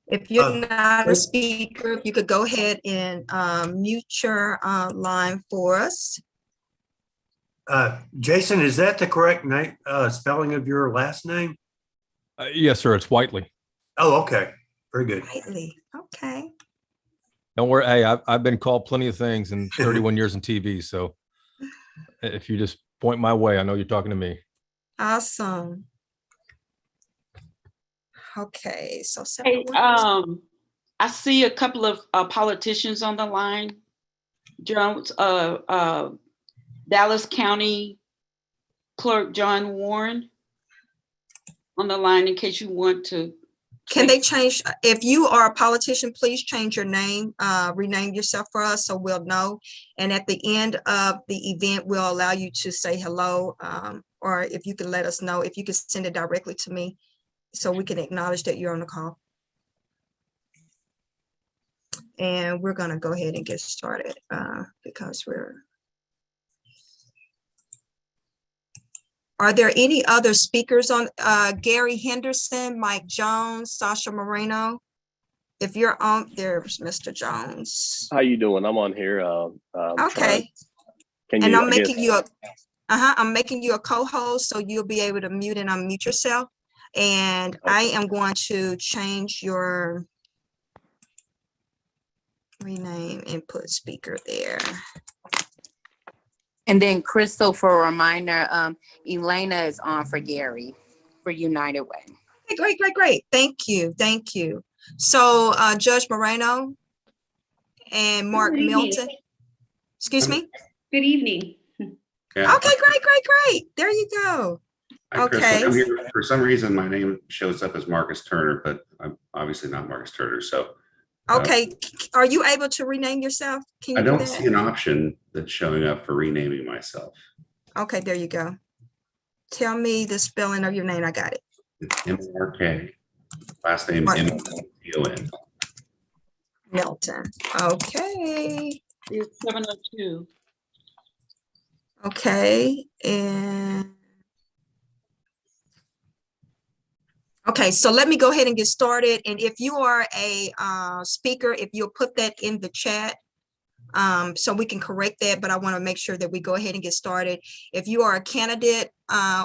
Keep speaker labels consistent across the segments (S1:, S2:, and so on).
S1: If you're
S2: Uh,
S1: not a speaker, if you could go ahead and mute your line for us.
S2: Jason, is that the correct name, spelling of your last name?
S3: Yes, sir. It's Whiteley.
S2: Oh, okay. Very good.
S1: Whiteley. Okay.
S3: Don't worry. Hey, I've been called plenty of things in 31 years in TV. So if you just point my way, I know you're talking to me.
S1: Awesome. Okay. So
S4: Hey, I see a couple of politicians on the line. Jones, Dallas County Clerk John Warren on the line in case you want to.
S1: Can they change, if you are a politician, please change your name, rename yourself for us so we'll know. And at the end of the event, we'll allow you to say hello, or if you can let us know, if you can send it directly to me so we can acknowledge that you're on the call. And we're gonna go ahead and get started because Are there any other speakers on, Gary Henderson, Mike Jones, Sasha Moreno? If you're on, there's Mr. Jones.
S5: How you doing? I'm on here.
S1: Okay. And I'm making you a co-host, so you'll be able to mute and unmute yourself. And I am going to change your rename and put speaker there.
S6: And then Crystal, for a reminder, Elena is on for Gary for United Way.
S1: Okay, great. Thank you. So Judge Moreno and Mark Milton. Excuse me?
S7: Good evening.
S1: Yeah. Okay, great. There you go. Okay.
S8: I'm here. For some reason, my name shows up as Marcus Turner, but I'm obviously not Marcus Turner. So.
S1: Okay, are you able to rename yourself? Can you
S8: I don't see an option that's showing up for renaming myself.
S1: Okay, there you go. Tell me the spelling of your name. I got it.
S8: It's M-R-K. Last name M-T-O-N.
S1: Milton. Okay.
S4: It's 702.
S1: Okay, and okay, so let me go ahead and get started. And if you are a speaker, if you'll put that in the chat so we can correct that, but I want to make sure that we go ahead and get started. If you are a candidate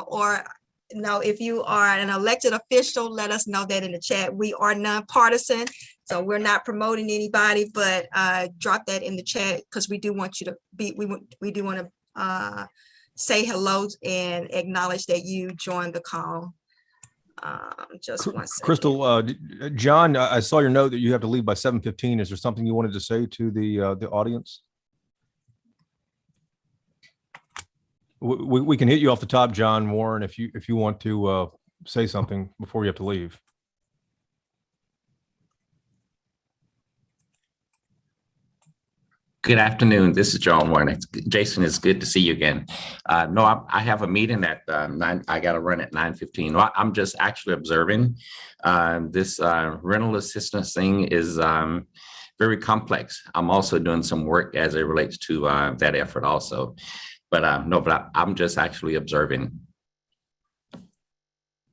S1: or no, if you are an elected official, let us know that in the chat. We are nonpartisan, so we're not promoting anybody, but drop that in the chat because we do want you to be, we do want to say hello and acknowledge that you joined the call. Just 1 second.
S3: Crystal, John, I saw your note that you have to leave by 7:15. Is there something you wanted to say to the audience? We can hit you off the top, John Warren, if you want to say something before you have to leave.
S9: Good afternoon. This is John Warren. Jason, it's good to see you again. No, I have a meeting at 9. I got to run at 9:15. No, I'm just actually observing. This rental assistance thing is very complex. I'm also doing some work as it relates to that effort also. But no, but I'm just actually observing.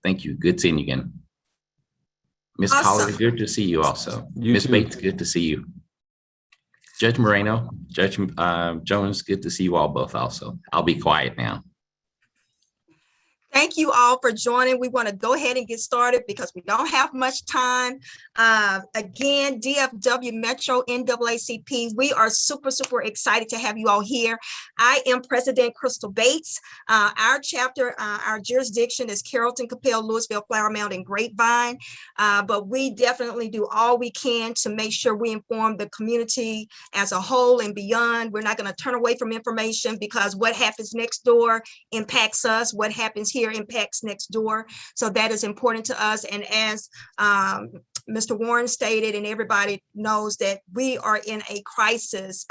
S9: Thank you. Good seeing you again. Miss Collins, good to see you also. Miss Bates, good to see you. Judge Moreno, Judge Jones, good to see you all both also. I'll be quiet now.
S1: Thank you all for joining. We want to go ahead and get started because we don't have much time. Again, DFW Metro NAACP, we are super excited to have you all here. I am President Crystal Bates. Our chapter, our jurisdiction is Carrollton, Capel, Louisville, Flower Mound, and Grapevine. But we definitely do all we can to make sure we inform the community as a whole and beyond. We're not going to turn away from information because what happens next door impacts us. What happens here impacts next door. So that is important to us. And as Mr. Warren stated, and everybody knows that we are in a crisis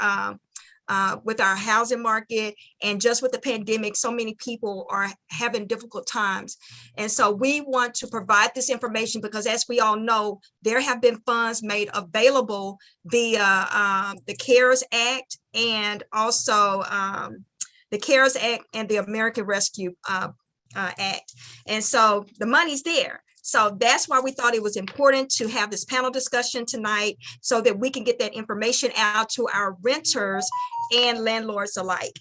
S1: with our housing market, and just with the pandemic, so many people are having difficult times. And so we want to provide this information because, as we all know, there have been funds made available via the CARES Act and also the CARES Act and the American Rescue Act. And so the money's there. So that's why we thought it was important to have this panel discussion tonight so that we can get that information out to our renters and landlords alike.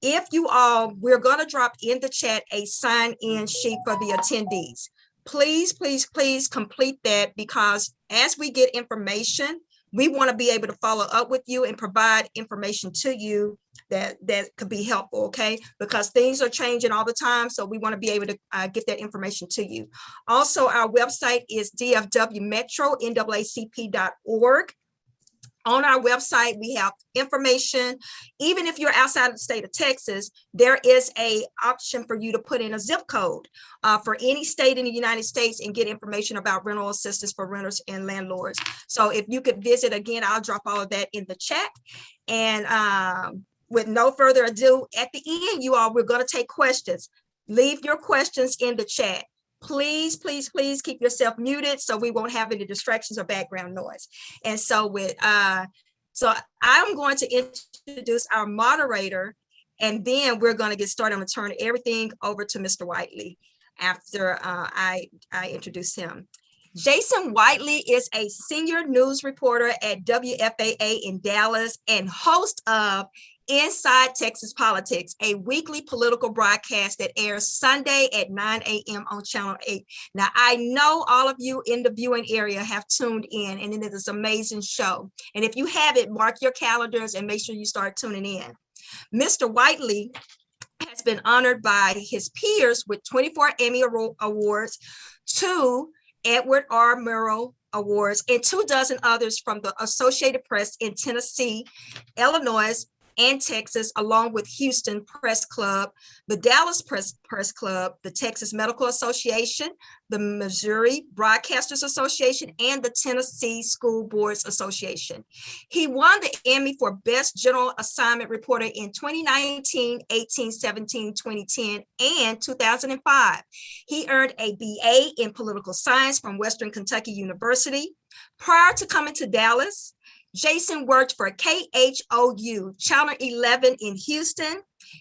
S1: If you all, we're going to drop in the chat a sign-in sheet for the attendees. Please, please, please complete that, because as we get information, we want to be able to follow up with you and provide information to you that could be helpful, okay? Because things are changing all the time, so we want to be able to get that information to you. Also, our website is dfwmetro.naacp.org. On our website, we have information. Even if you're outside of the state of Texas, there is an option for you to put in a zip code for any state in the United States and get information about rental assistance for renters and landlords. So if you could visit, again, I'll drop all of that in the chat. And with no further ado, at the end, you all, we're going to take questions. Leave your questions in the chat. Please, please, please keep yourself muted so we won't have any distractions or background noise. And so so I'm going to introduce our moderator, and then we're going to get started. I'm going to turn everything over to Mr. Whiteley after I introduce him. Jason Whiteley is a senior news reporter at WFAA in Dallas and host of Inside Texas Politics, a weekly political broadcast that airs Sunday at 9 a.m. on Channel 8. Now, I know all of you in the viewing area have tuned in, and it is this amazing show. And if you haven't, mark your calendars and make sure you start tuning in. Mr. Whiteley has been honored by his peers with 24 Emmy Awards, 2 Edward R. Murrow Awards, and 24 others from the Associated Press in Tennessee, Illinois, and Texas, along with Houston Press Club, the Dallas Press Club, the Texas Medical Association, the Missouri Broadcasters Association, and the Tennessee School Boards Association. He won the Emmy for Best General Assignment Reporter in 2019, 18, 17, 2010, and 2005. He earned a BA in Political Science from Western Kentucky University. Prior to coming to Dallas, Jason worked for KHOU, Channel 11 in Houston,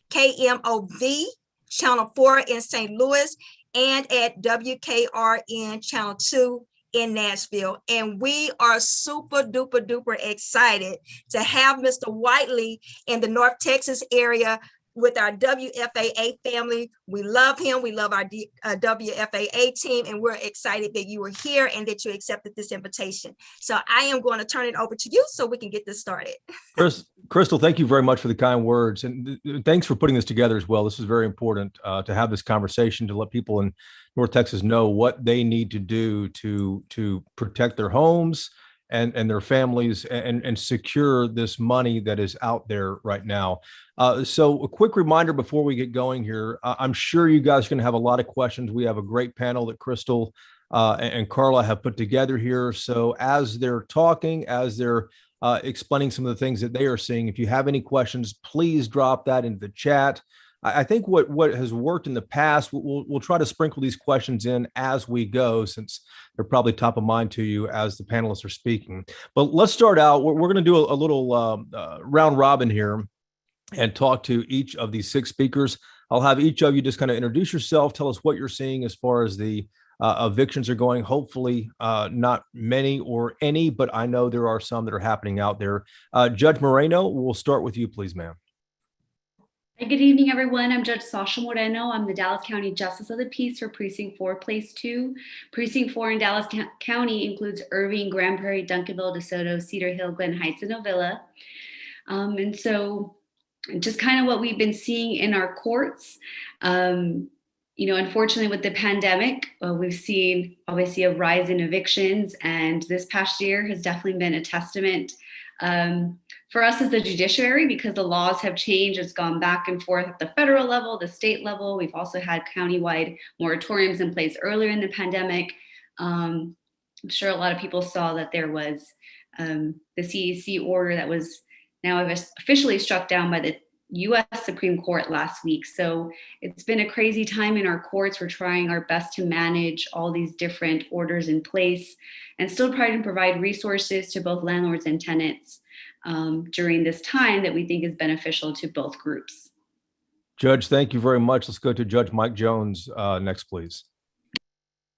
S1: KMOV, Channel 4 in St. Louis, and at WKRN Channel 2 in Nashville. And we are super duper duper excited to have Mr. Whiteley in the North Texas area with our WFAA family. We love him. We love our WFAA team, and we're excited that you are here and that you accepted this invitation. So I am going to turn it over to you so we can get this started.
S3: Crystal, thank you very much for the kind words, and thanks for putting this together as well. This is very important to have this conversation, to let people in North Texas know what they need to do to protect their homes and their families and secure this money that is out there right now. So a quick reminder before we get going here, I'm sure you guys are going to have a lot of questions. We have a great panel that Crystal and Carla have put together here. So as they're talking, as they're explaining some of the things that they are seeing, if you have any questions, please drop that into the chat. I think what has worked in the past, we'll try to sprinkle these questions in as we go, since they're probably top of mind to you as the panelists are speaking. But let's start out. We're going to do a little round robin here and talk to each of these 6 speakers. I'll have each of you just kind of introduce yourself, tell us what you're seeing as far as the evictions are going. Hopefully not many or any, but I know there are some that are happening out there. Judge Moreno, we'll start with you, please, ma'am.
S5: Good evening, everyone. I'm Judge Sasha Moreno. I'm the Dallas County Justice of the Peace for Precinct 4, Place 2. Precinct 4 in Dallas County includes Irving, Grand Prairie, Duncanville, DeSoto, Cedar Hill, Glen Heights, and Ovilla. And so just kind of what we've been seeing in our courts. Unfortunately, with the pandemic, we've seen obviously a rise in evictions, and this past year has definitely been a testament for us as the judiciary, because the laws have changed. It's gone back and forth at the federal level, the state level. We've also had countywide moratoriums in place earlier in the pandemic. I'm sure a lot of people saw that there was the CEC order that was now officially struck down by the U.S. Supreme Court last week. So it's been a crazy time in our courts. We're trying our best to manage all these different orders in place and still try to provide resources to both landlords and tenants during this time that we think is beneficial to both groups.
S3: Judge, thank you very much. Let's go to Judge Mike Jones next, please.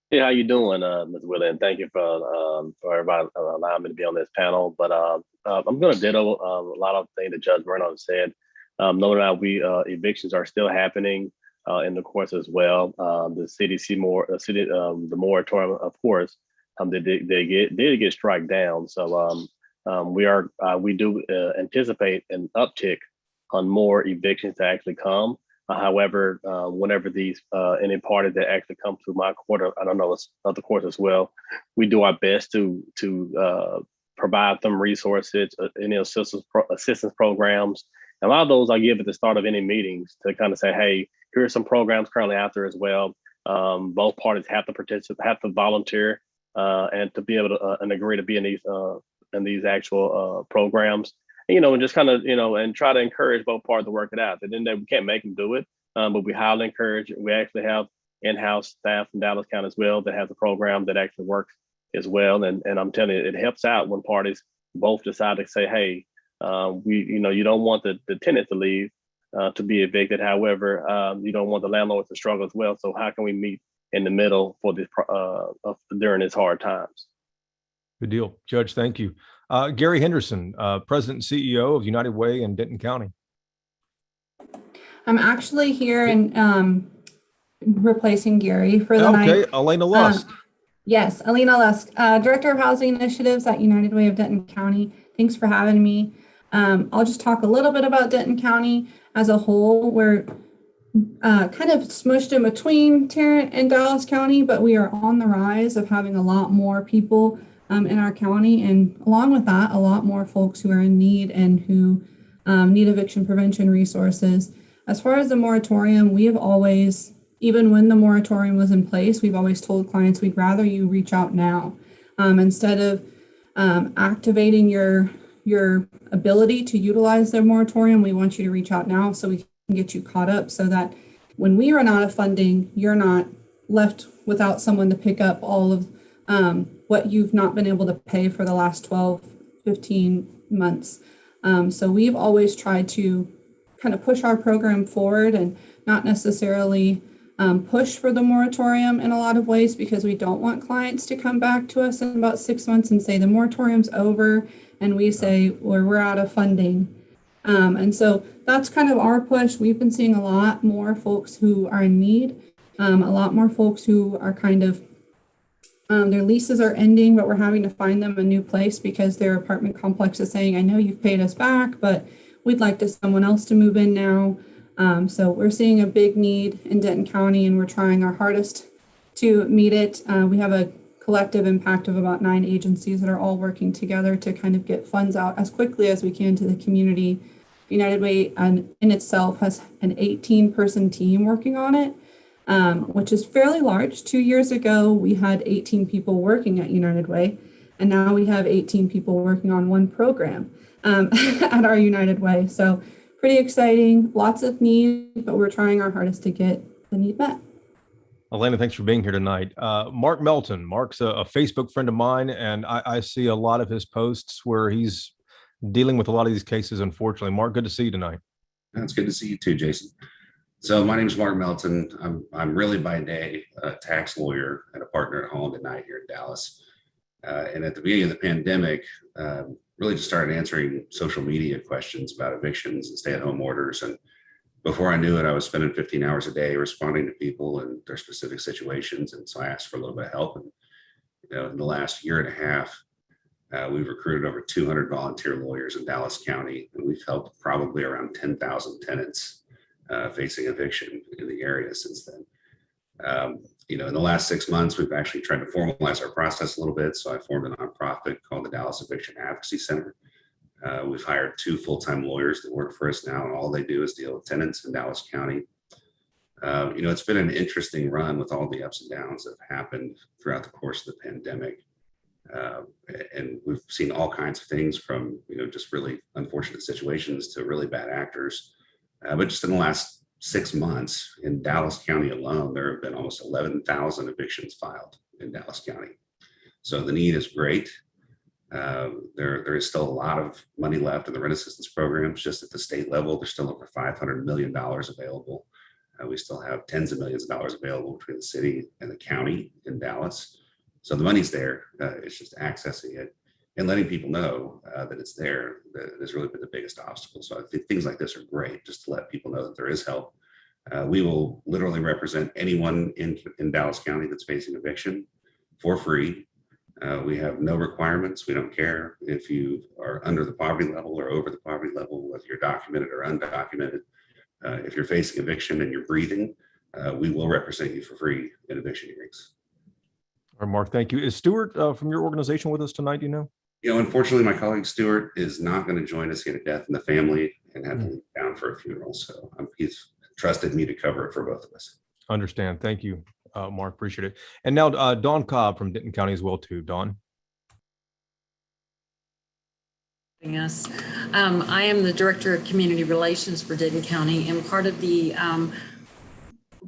S7: Hey, how you doing, Ms. Wheeler? And thank you for everybody allowing me to be on this panel. But I'm going to ditto a lot of things that Judge Vernon said. No doubt, evictions are still happening in the courts as well. The the moratorium, of course, they did get struck down. So we do anticipate an uptick on more evictions to actually come. However, whenever these any parties that actually come through my court, I don't know it's other courts as well, we do our best to provide them resources, any assistance programs. And a lot of those I give at the start of any meetings to kind of say, hey, here are some programs currently out there as well. Both parties have to participate, have to volunteer, and to be able to and agree to be in these actual programs. And just kind of, and try to encourage both parties to work it out. And then we can't make them do it, but we highly encourage. We actually have in-house staff in Dallas County as well that has a program that actually works as well. And I'm telling you, it helps out when parties both decide to say, hey, you don't want the tenants to leave to be evicted. However, you don't want the landlords to struggle as well. So how can we meet in the middle for this during these hard times?
S3: Good deal. Judge, thank you. Gary Henderson, President and CEO of United Way in Denton County.
S10: I'm actually here and replacing Gary for the night.
S3: Okay, Elena Lusk.
S10: Yes, Elena Lusk, Director of Housing Initiatives at United Way of Denton County. Thanks for having me. I'll just talk a little bit about Denton County as a whole. We're kind of smushed in between Tarrant and Dallas County, but we are on the rise of having a lot more people in our county, and along with that, a lot more folks who are in need and who need eviction prevention resources. As far as the moratorium, we have always, even when the moratorium was in place, we've always told clients we'd rather you reach out now. Instead of activating your ability to utilize the moratorium, we want you to reach out now so we can get you caught up so that when we run out of funding, you're not left without someone to pick up all of what you've not been able to pay for the last 12, 15 months. So we've always tried to kind of push our program forward and not necessarily push for the moratorium in a lot of ways, because we don't want clients to come back to us in about 6 months and say the moratorium's over, and we say, well, we're out of funding. And so that's kind of our push. We've been seeing a lot more folks who are in need, a lot more folks who are kind of their leases are ending, but we're having to find them a new place because their apartment complex is saying, I know you've paid us back, but we'd like someone else to move in now. So we're seeing a big need in Denton County, and we're trying our hardest to meet it. We have a collective impact of about 9 agencies that are all working together to kind of get funds out as quickly as we can to the community. United Way in itself has an 18-person team working on it. Which is fairly large. 2 years ago, we had 18 people working at United Way, and now we have 18 people working on one program at our United Way. So pretty exciting, lots of need, but we're trying our hardest to get the need met.
S3: Elena, thanks for being here tonight. Mark Melton. Mark's a Facebook friend of mine, and I see a lot of his posts where he's dealing with a lot of these cases, unfortunately. Mark, good to see you tonight.
S8: It's good to see you too, Jason. So my name is Mark Melton. I'm really by day a tax lawyer and a partner at home at night here in Dallas. And at the beginning of the pandemic, really just started answering social media questions about evictions and stay-at-home orders. And before I knew it, I was spending 15 hours a day responding to people and their specific situations. And so I asked for a little bit of help. And in the last year and a half, we've recruited over 200 volunteer lawyers in Dallas County, and we've helped probably around 10,000 tenants facing eviction in the area since then. In the last 6 months, we've actually tried to formalize our process a little bit. So I formed a nonprofit called the Dallas Eviction Advocacy Center. We've hired 2 full-time lawyers that work for us now, and all they do is deal with tenants in Dallas County. It's been an interesting run with all the ups and downs that have happened throughout the course of the pandemic. And we've seen all kinds of things from, just really unfortunate situations to really bad actors. But just in the last 6 months in Dallas County alone, there have been almost 11,000 evictions filed in Dallas County. So the need is great. There is still a lot of money left in the rent assistance programs. Just at the state level, there's still over $500 million available. We still have tens of millions of dollars available between the city and the county in Dallas. So the money's there. It's just accessing it and letting people know that it's there that has really been the biggest obstacle. So I think things like this are great, just to let people know that there is help. We will literally represent anyone in Dallas County that's facing eviction for free. We have no requirements. We don't care if you are under the poverty level or over the poverty level, whether you're documented or undocumented. If you're facing eviction and you're breathing, we will represent you for free in eviction hearings.
S3: All right, Mark, thank you. Is Stuart from your organization with us tonight, do you know?
S8: Unfortunately, my colleague Stuart is not going to join us. He had a death in the family and had to leave town for a funeral. So he's trusted me to cover it for both of us.
S3: Understand. Thank you, Mark. Appreciate it. And now Dawn Cobb from Denton County as well, too. Dawn.
S11: Us. I am the Director of Community Relations for Denton County, and part of the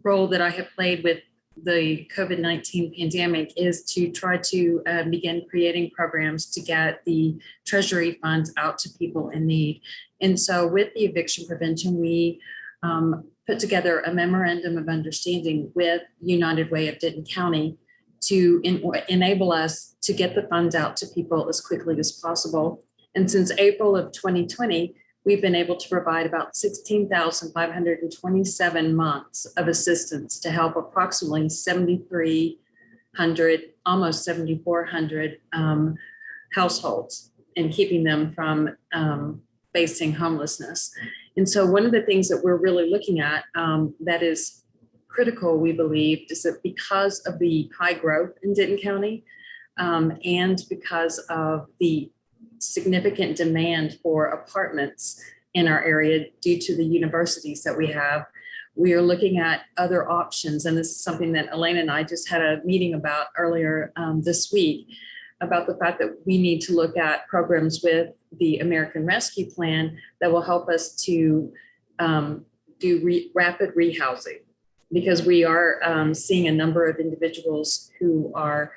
S11: role that I have played with the COVID-19 pandemic is to try to begin creating programs to get the Treasury funds out to people in need. And so with the eviction prevention, we put together a memorandum of understanding with United Way of Denton County to enable us to get the funds out to people as quickly as possible. And since April of 2020, we've been able to provide about 16,527 months of assistance to help approximately 7,300, almost 7,400 households, and keeping them from facing homelessness. And so one of the things that we're really looking at that is critical, we believe, is that because of the high growth in Denton County and because of the significant demand for apartments in our area due to the universities that we have, we are looking at other options. And this is something that Elena and I just had a meeting about earlier this week, about the fact that we need to look at programs with the American Rescue Plan that will help us to do rapid rehousing, because we are seeing a number of individuals who are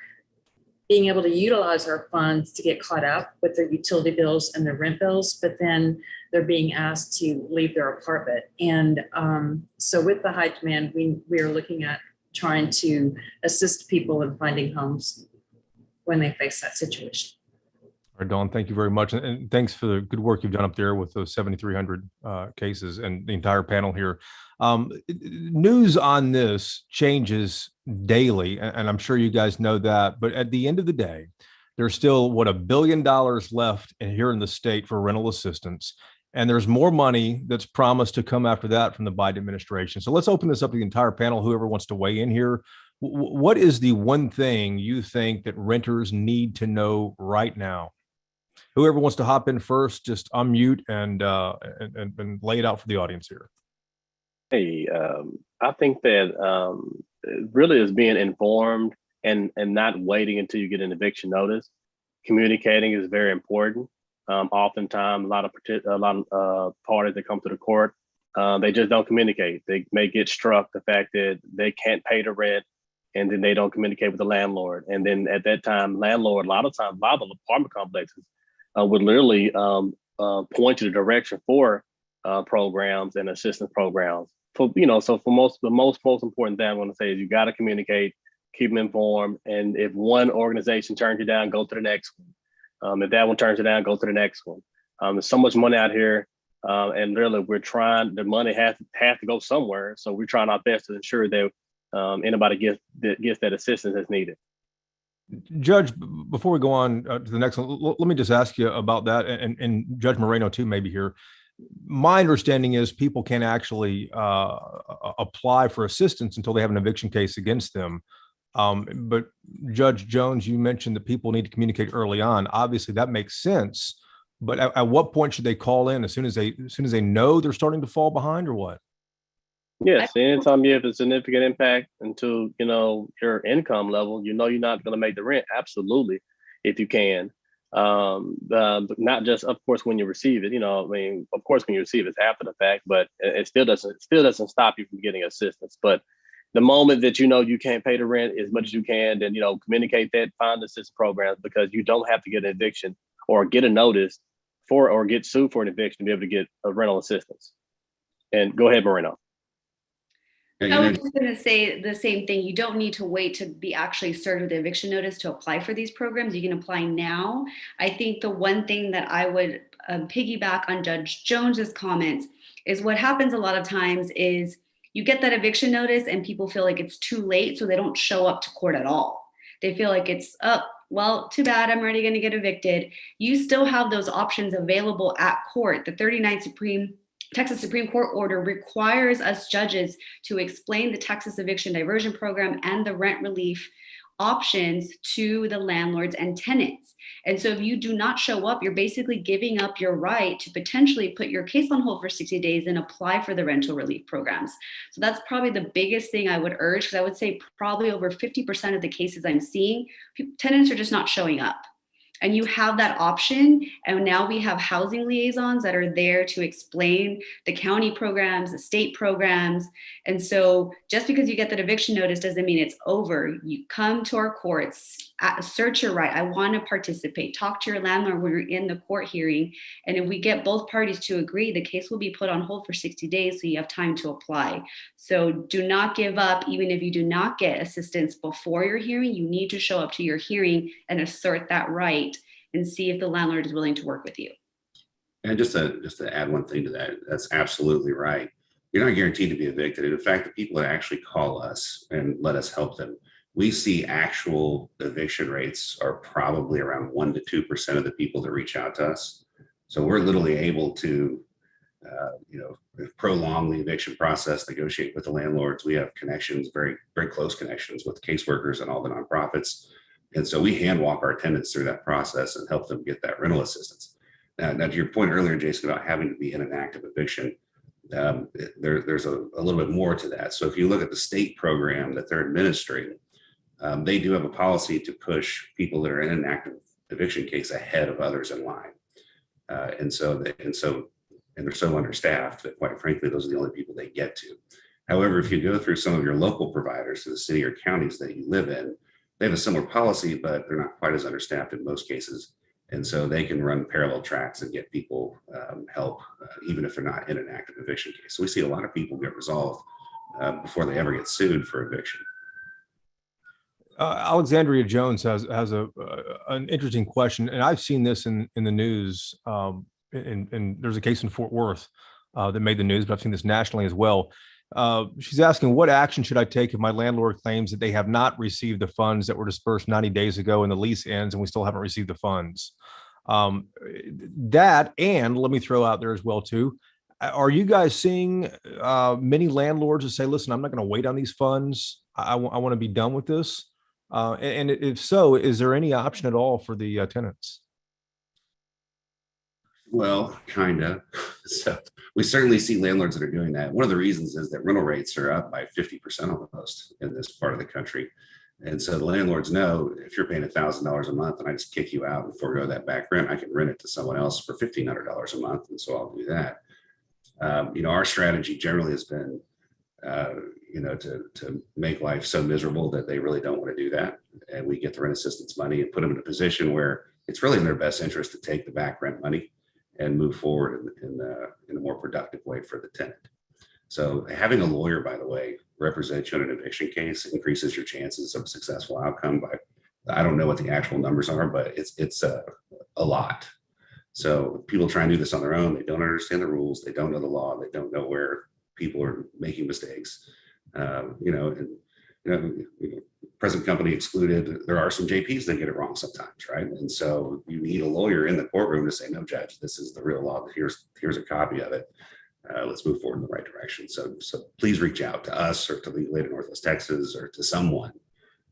S11: being able to utilize our funds to get caught up with their utility bills and their rent bills, but then they're being asked to leave their apartment. And so with the high demand, we are looking at trying to assist people in finding homes when they face that situation.
S3: All right, Dawn, thank you very much. And thanks for the good work you've done up there with those 7,300 cases and the entire panel here. News on this changes daily, and I'm sure you guys know that. But at the end of the day, there's still, $1 billion left here in the state for rental assistance. And there's more money that's promised to come after that from the Biden administration. So let's open this up to the entire panel, whoever wants to weigh in here. What is the one thing you think that renters need to know right now? Whoever wants to hop in first, just unmute and lay it out for the audience here.
S7: Hey, I think that it really is being informed and not waiting until you get an eviction notice. Communicating is very important. Oftentimes, a lot of parties that come to the court, they just don't communicate. They may get struck the fact that they can't pay the rent, and then they don't communicate with the landlord. And then at that time, landlord, a lot of the apartment complexes would literally point you the direction for programs and assistance programs. So the most important thing I want to say is you got to communicate, keep them informed. And if one organization turns you down, go to the next one. If that one turns you down, go to the next one. There's so much money out here, and really the money has to go somewhere. So we're trying our best to ensure that anybody gets that assistance that's needed.
S3: Judge, before we go on to the next one, let me just ask you about that, and Judge Moreno too, maybe here. My understanding is people can't actually apply for assistance until they have an eviction case against them. But Judge Jones, you mentioned that people need to communicate early on. Obviously, that makes sense. But at what point should they call in? As soon as they know they're starting to fall behind, or what?
S7: Yes, anytime you have a significant impact into your income level, you're not going to make the rent. Absolutely, if you can. But not just, of course, when you receive it. Of course, when you receive it's after the fact, but it still doesn't stop you from getting assistance. But the moment that you can't pay the rent as much as you can, then communicate that, find assistance programs, because you don't have to get an eviction or get a notice or get sued for an eviction to be able to get a rental assistance. And go ahead, Moreno.
S5: I was just going to say the same thing. You don't need to wait to be actually served with the eviction notice to apply for these programs. You can apply now. I think the one thing that I would piggyback on Judge Jones's comments is what happens a lot of times is you get that eviction notice and people feel like it's too late, so they don't show up to court at all. They feel like it's, oh, well, too bad, I'm already going to get evicted. You still have those options available at court. The 39th Texas Supreme Court order requires us judges to explain the Texas Eviction Diversion Program and the rent relief options to the landlords and tenants. And so if you do not show up, you're basically giving up your right to potentially put your case on hold for 60 days and apply for the rental relief programs. So that's probably the biggest thing I would urge, because I would say probably over 50% of the cases I'm seeing, tenants are just not showing up. And you have that option. And now we have housing liaisons that are there to explain the county programs, the state programs. And so just because you get that eviction notice doesn't mean it's over. You come to our courts, search your right. I want to participate. Talk to your landlord when you're in the court hearing. And if we get both parties to agree, the case will be put on hold for 60 days so you have time to apply. So do not give up. Even if you do not get assistance before your hearing, you need to show up to your hearing and assert that right and see if the landlord is willing to work with you.
S8: And just to add one thing to that, that's absolutely right. You're not guaranteed to be evicted. And in fact, the people that actually call us and let us help them, we see actual eviction rates are probably around 1 to 2% of the people that reach out to us. So we're literally able to, prolong the eviction process, negotiate with the landlords. We have connections, very, very close connections with caseworkers and all the nonprofits. And so we hand walk our tenants through that process and help them get that rental assistance. Now to your point earlier, Jason, about having to be in an active eviction, there's a little bit more to that. So if you look at the state program that they're administering, they do have a policy to push people that are in an active eviction case ahead of others in line. And they're so understaffed that, quite frankly, those are the only people they get to. However, if you go through some of your local providers to the city or counties that you live in, they have a similar policy, but they're not quite as understaffed in most cases. And so they can run parallel tracks and get people help, even if they're not in an active eviction case. So we see a lot of people get resolved before they ever get sued for eviction.
S3: Alexandria Jones has an interesting question, and I've seen this in the news. And there's a case in Fort Worth that made the news, but I've seen this nationally as well. She's asking, what action should I take if my landlord claims that they have not received the funds that were dispersed 90 days ago and the lease ends and we still haven't received the funds? That, and let me throw out there as well too, are you guys seeing many landlords that say, listen, I'm not going to wait on these funds. I want to be done with this. And if so, is there any option at all for the tenants?
S8: Well, kind of. So we certainly see landlords that are doing that. One of the reasons is that rental rates are up by 50% almost in this part of the country. And so the landlords know, if you're paying $1,000 a month and I just kick you out and forego that back rent, I can rent it to someone else for $1,500 a month. And so I'll do that. Our strategy generally has been, to make life so miserable that they really don't want to do that. And we get the rent assistance money and put them in a position where it's really in their best interest to take the back rent money and move forward in a more productive way for the tenant. So having a lawyer, by the way, represent you in an eviction case increases your chances of a successful outcome by, I don't know what the actual numbers are, but it's a lot. So people try and do this on their own. They don't understand the rules. They don't know the law. They don't know where people are making mistakes. Present company excluded. There are some JPs that get it wrong sometimes, right? And so you need a lawyer in the courtroom to say, no, judge, this is the real law. Here's a copy of it. Let's move forward in the right direction. So please reach out to us or to Legal Aid of Northwest Texas or to someone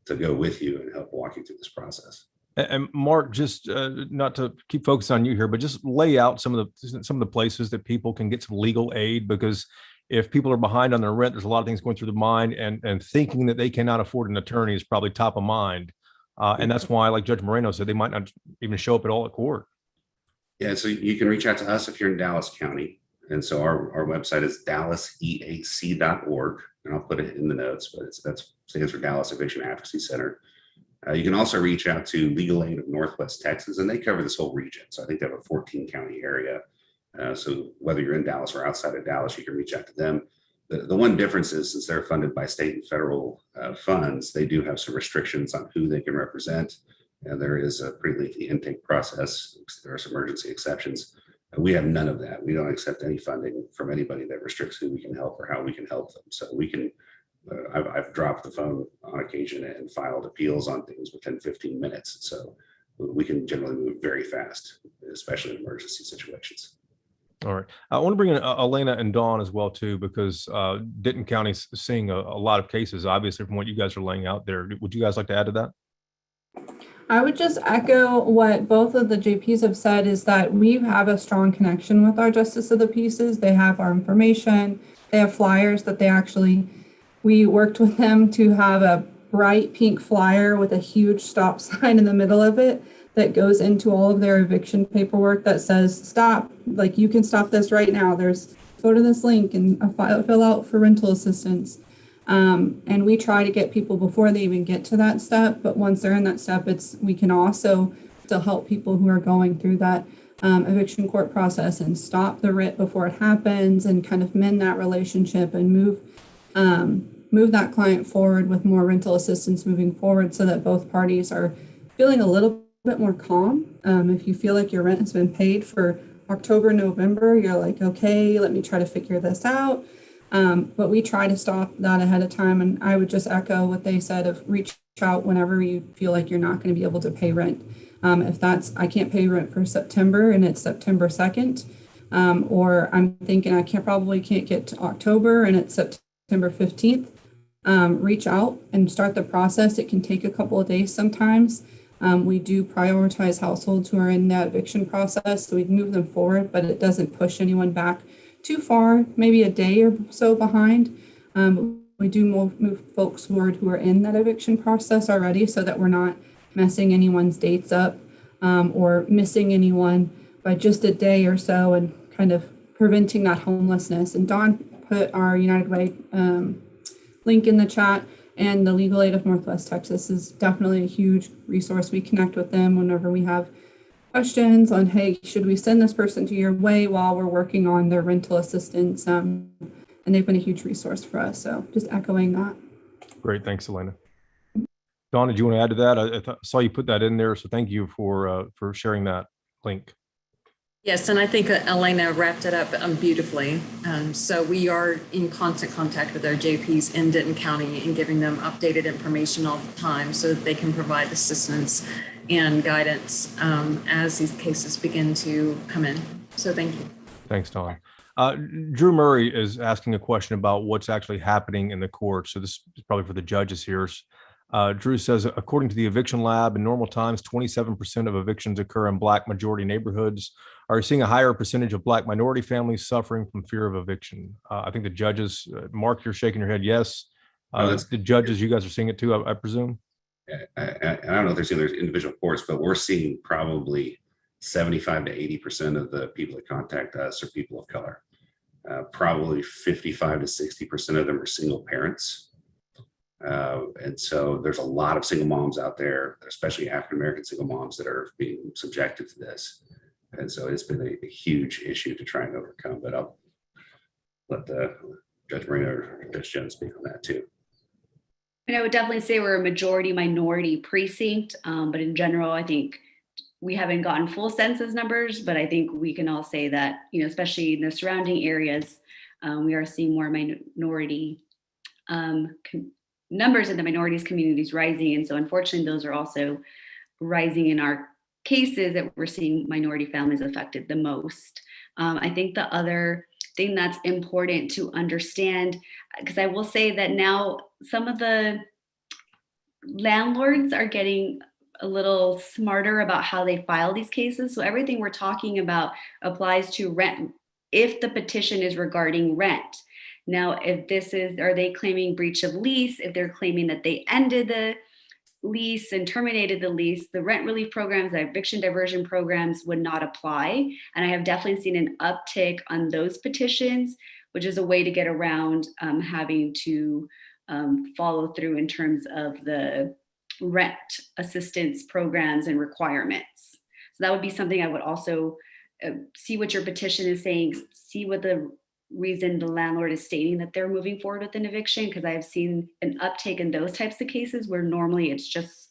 S8: to go with you and help walk you through this process.
S3: And Mark, just not to keep focused on you here, but just lay out some of the places that people can get some legal aid, because if people are behind on their rent, there's a lot of things going through the mind, and thinking that they cannot afford an attorney is probably top of mind. And that's why, like Judge Moreno said, they might not even show up at all at court. Yeah, so you can reach out to us if you're in Dallas County. And so our website is dallaseac.org, and I'll put it in the notes, but that stands for Dallas Eviction Advocacy Center. You can also reach out to Legal Aid of Northwest Texas, and they cover this whole region. So I think they have a 14-county area. So whether you're in Dallas or outside of Dallas, you can reach out to them.
S8: The one difference is, since they're funded by state and federal funds, they do have some restrictions on who they can represent. And there is a pretty lengthy intake process. There are some emergency exceptions. And we have none of that. We don't accept any funding from anybody that restricts who we can help or how we can help them. So we can, I've dropped the phone on occasion and filed appeals on things within 15 minutes. So we can generally move very fast, especially in emergency situations.
S3: All right. I want to bring in Elena and Dawn as well, too, because Denton County's seeing a lot of cases, obviously, from what you guys are laying out there. Would you guys like to add to that?
S10: I would just echo what both of the JPs have said, is that we have a strong connection with our Justice of the Peaces. They have our information. They have flyers that we worked with them to have a bright pink flyer with a huge stop sign in the middle of it that goes into all of their eviction paperwork that says, stop, like, you can stop this right now. Go to this link and fill out for rental assistance. And we try to get people before they even get to that step. But once they're in that step, we can also still help people who are going through that eviction court process and stop the writ before it happens and kind of mend that relationship and move that client forward with more rental assistance moving forward, so that both parties are feeling a little bit more calm. If you feel like your rent has been paid for October, November, you're like, okay, let me try to figure this out. But we try to stop that ahead of time. And I would just echo what they said of reach out whenever you feel like you're not going to be able to pay rent. If I can't pay rent for September and it's September 2nd, or I'm thinking I probably can't get to October and it's September 15th, reach out and start the process. It can take a couple of days sometimes. We do prioritize households who are in that eviction process, so we move them forward, but it doesn't push anyone back too far, maybe a day or so behind. We do move folks forward who are in that eviction process already, so that we're not messing anyone's dates up or missing anyone by just a day or so, and kind of preventing that homelessness. And Dawn put our United Way link in the chat, and the Legal Aid of Northwest Texas is definitely a huge resource. We connect with them whenever we have questions on, hey, should we send this person to your way while we're working on their rental assistance? And they've been a huge resource for us. So just echoing that.
S3: Great. Thanks, Elena. Dawn, did you want to add to that? I saw you put that in there, so thank you for sharing that link.
S11: Yes, and I think Elena wrapped it up beautifully. So we are in constant contact with our JPs in Denton County and giving them updated information all the time so that they can provide assistance and guidance as these cases begin to come in. So thank you.
S3: Thanks, Dawn. Drew Murray is asking a question about what's actually happening in the court. So this is probably for the judges here. Drew says, according to the eviction lab, in normal times, 27% of evictions occur in Black majority neighborhoods. Are you seeing a higher percentage of Black minority families suffering from fear of eviction? I think the judges, Mark, you're shaking your head yes. The judges, you guys are seeing it too, I presume?
S8: I don't know if they're seeing their individual courts, but we're seeing probably 75 to 80% of the people that contact us are people of color. Probably 55 to 60% of them are single parents. And so there's a lot of single moms out there, especially African-American single moms, that are being subjected to this. And so it's been a huge issue to try and overcome, but I'll let Judge Marino or Judge Jones speak on that too.
S5: And I would definitely say we're a majority minority precinct, but in general, I think we haven't gotten full census numbers, but I think we can all say that, especially in the surrounding areas, we are seeing more minority numbers in the minorities communities rising. And so unfortunately, those are also rising in our cases that we're seeing minority families affected the most. I think the other thing that's important to understand, because I will say that now some of the landlords are getting a little smarter about how they file these cases. So everything we're talking about applies to rent if the petition is regarding rent. Now, are they claiming breach of lease? If they're claiming that they ended the lease and terminated the lease, the rent relief programs, the eviction diversion programs would not apply. And I have definitely seen an uptick on those petitions, which is a way to get around having to follow through in terms of the rent assistance programs and requirements. So that would be something I would also see what your petition is saying, see what the reason the landlord is stating that they're moving forward with an eviction, because I've seen an uptake in those types of cases where normally it's just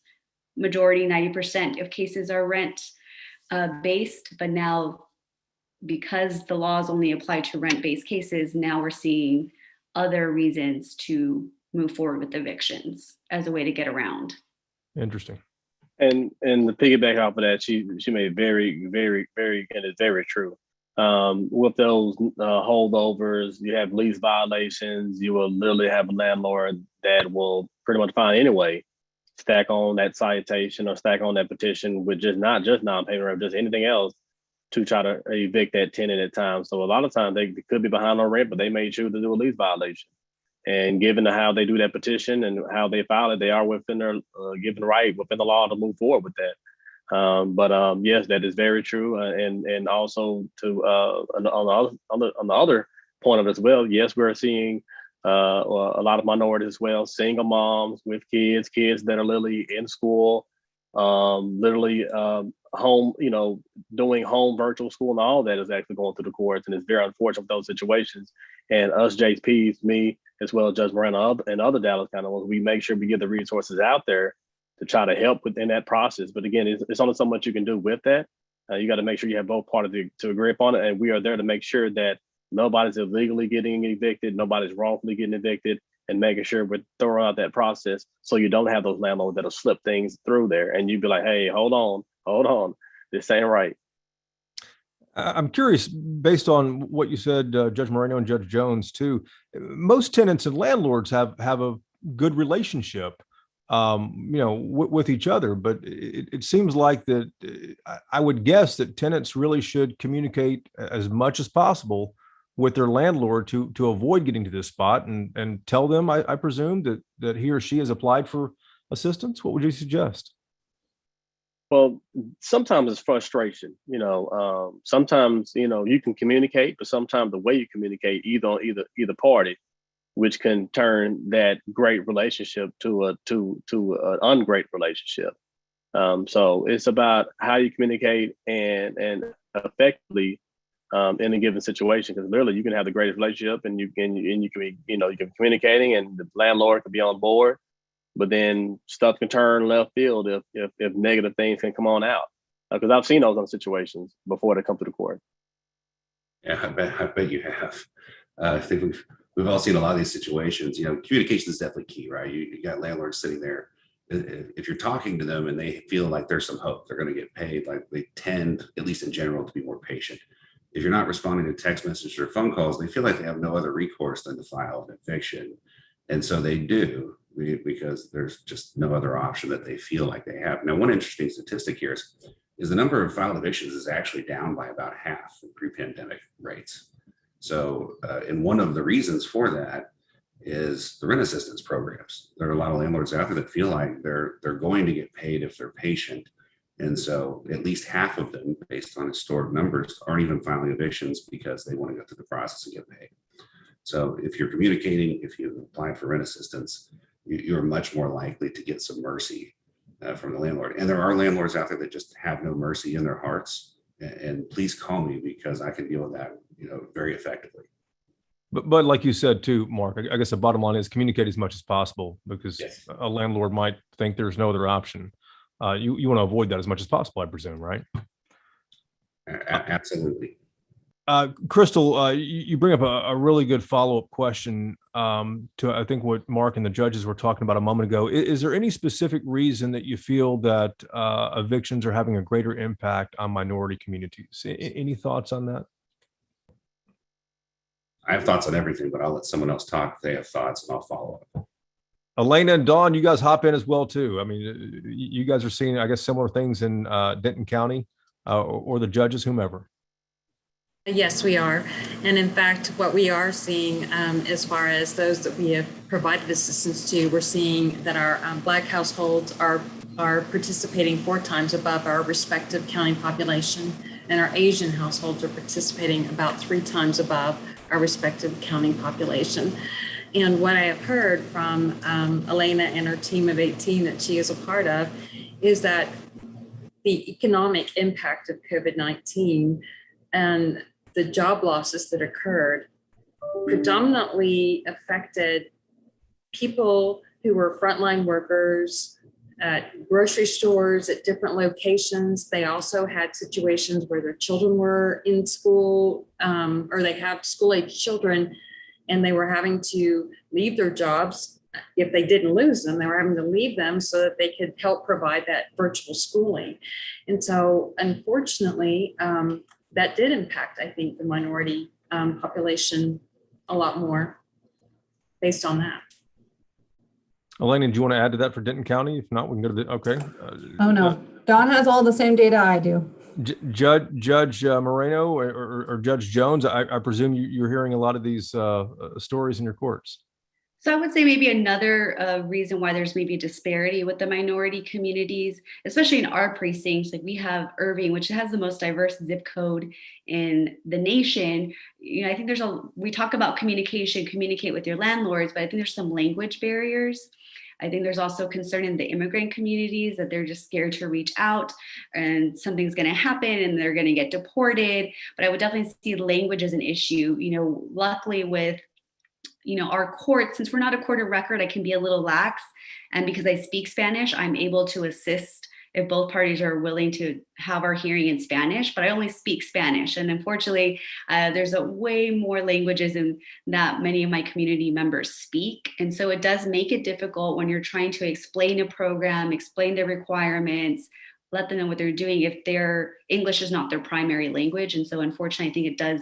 S5: majority, 90% of cases are rent based, but now because the laws only apply to rent-based cases, now we're seeing other reasons to move forward with evictions as a way to get around.
S3: Interesting.
S7: And to piggyback off of that, she made very, very, very, and it's very true. With those holdovers, you have lease violations, you will literally have a landlord that will pretty much find any way stack on that citation or stack on that petition with not just non-payment rent, just anything else to try to evict that tenant at times. So a lot of times they could be behind on rent, but they may choose to do a lease violation. And given how they do that petition and how they file it, they are within their given right within the law to move forward with that. But yes, that is very true. And also to on the other point of it as well, yes, we're seeing a lot of minorities as well, single moms with kids that are literally in school, literally home, doing home virtual school, and all that is actually going through the courts, and it's very unfortunate with those situations. And us JPs, me as well as Judge Miranda and other Dallas County ones, we make sure we get the resources out there to try to help within that process. But again, it's only so much you can do with that. You got to make sure you have both parties to agree upon it, and we are there to make sure that nobody's illegally getting evicted, nobody's wrongfully getting evicted, and making sure we're throwing out that process so you don't have those landlords that'll slip things through there and you'd be like, hey, hold on, this ain't right.
S3: I'm curious, based on what you said, Judge Moreno and Judge Jones too, most tenants and landlords have a good relationship, with each other, but it seems like that I would guess that tenants really should communicate as much as possible with their landlord to avoid getting to this spot and tell them, I presume, that he or she has applied for assistance. What would you suggest?
S7: Well, sometimes it's frustration, sometimes, you can communicate, but sometimes the way you communicate either party, which can turn that great relationship to an ungreat relationship. So it's about how you communicate and effectively in a given situation, because literally you can have the greatest relationship and you can be, you can communicating and the landlord can be on board, but then stuff can turn left field if negative things can come on out. Because I've seen those other situations before they come to the court.
S8: Yeah, I bet you have. I think we've all seen a lot of these situations. Communication is definitely key, right? You got landlords sitting there. If you're talking to them and they feel like there's some hope, they're going to get paid, like they tend, at least in general, to be more patient. If you're not responding to text messages or phone calls, they feel like they have no other recourse than to file an eviction. And so they do, because there's just no other option that they feel like they have. Now, one interesting statistic here is the number of filed evictions is actually down by about half from pre-pandemic rates. So, and one of the reasons for that is the rent assistance programs. There are a lot of landlords out there that feel like they're going to get paid if they're patient. And so at least half of them, based on historic numbers, aren't even filing evictions because they want to go through the process and get paid. So if you're communicating, if you've applied for rent assistance, you're much more likely to get some mercy from the landlord. And there are landlords out there that just have no mercy in their hearts. And please call me, because I can deal with that, very effectively.
S3: But like you said too, Mark, I guess the bottom line is communicate as much as possible, because
S8: Yes.
S3: a landlord might think there's no other option. You want to avoid that as much as possible, I presume, right?
S8: Absolutely.
S3: Crystal, you bring up a really good follow-up question to, I think, what Mark and the judges were talking about a moment ago. Is there any specific reason that you feel that evictions are having a greater impact on minority communities? Any thoughts on that?
S8: I have thoughts on everything, but I'll let someone else talk if they have thoughts, and I'll follow up.
S3: Elena and Dawn, you guys hop in as well too. I mean, you guys are seeing, I guess, similar things in Denton County or the judges, whomever.
S11: Yes, we are. And in fact, what we are seeing as far as those that we have provided assistance to, we're seeing that our Black households are participating 4 times above our respective county population, and our Asian households are participating about 3 times above our respective county population. And what I have heard from Elena and her team of 18 that she is a part of is that the economic impact of COVID-19 and the job losses that occurred predominantly affected people who were frontline workers at grocery stores at different locations. They also had situations where their children were in school, or they have school-age children, and they were having to leave their jobs. If they didn't lose them, they were having to leave them so that they could help provide that virtual schooling. And so unfortunately, that did impact, I think, the minority population a lot more based on that.
S3: Elena, do you want to add to that for Denton County? If not, we can go to the, okay.
S10: Oh, no. Dawn has all the same data I do.
S3: Judge Moreno or Judge Jones, I presume you're hearing a lot of these stories in your courts.
S5: So I would say maybe another reason why there's maybe a disparity with the minority communities, especially in our precincts, like we have Irving, which has the most diverse zip code in the nation. You know, I think we talk about communication, communicate with your landlords, but I think there's some language barriers. I think there's also concern in the immigrant communities that they're just scared to reach out and something's going to happen and they're going to get deported. But I would definitely see language as an issue. You know, luckily with our court, since we're not a court of record, I can be a little lax. And because I speak Spanish, I'm able to assist if both parties are willing to have our hearing in Spanish, but I only speak Spanish. And unfortunately, there's a way more languages in that many of my community members speak. And so it does make it difficult when you're trying to explain a program, explain the requirements, let them know what they're doing if their English is not their primary language. And so unfortunately, I think it does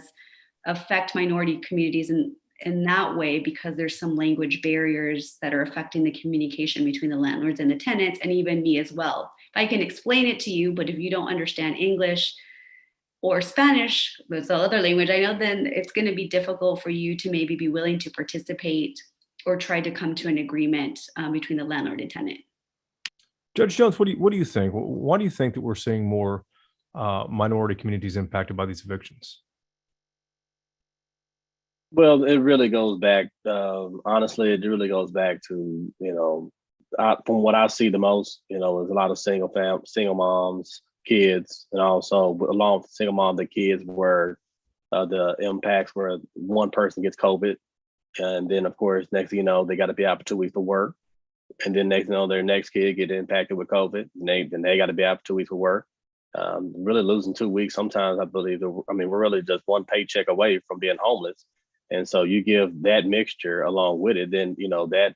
S5: affect minority communities in that way, because there's some language barriers that are affecting the communication between the landlords and the tenants, and even me as well. If I can explain it to you, but if you don't understand English or Spanish, that's the other language I know, then it's going to be difficult for you to maybe be willing to participate or try to come to an agreement between the landlord and tenant.
S3: Judge Jones, what do you think? Why do you think that we're seeing more minority communities impacted by these evictions?
S7: Well, it really goes back, honestly, it really goes back to, from what I see the most, there's a lot of single moms, kids, and also along with single moms, the kids were the impacts where one person gets COVID. And then, of course, next thing you know, they got to be out for 2 weeks for work. And then next thing you know, their next kid get impacted with COVID. And they got to be out for 2 weeks for work. Really losing 2 weeks. Sometimes I believe, we're really just one paycheck away from being homeless. And so you give that mixture along with it, then, that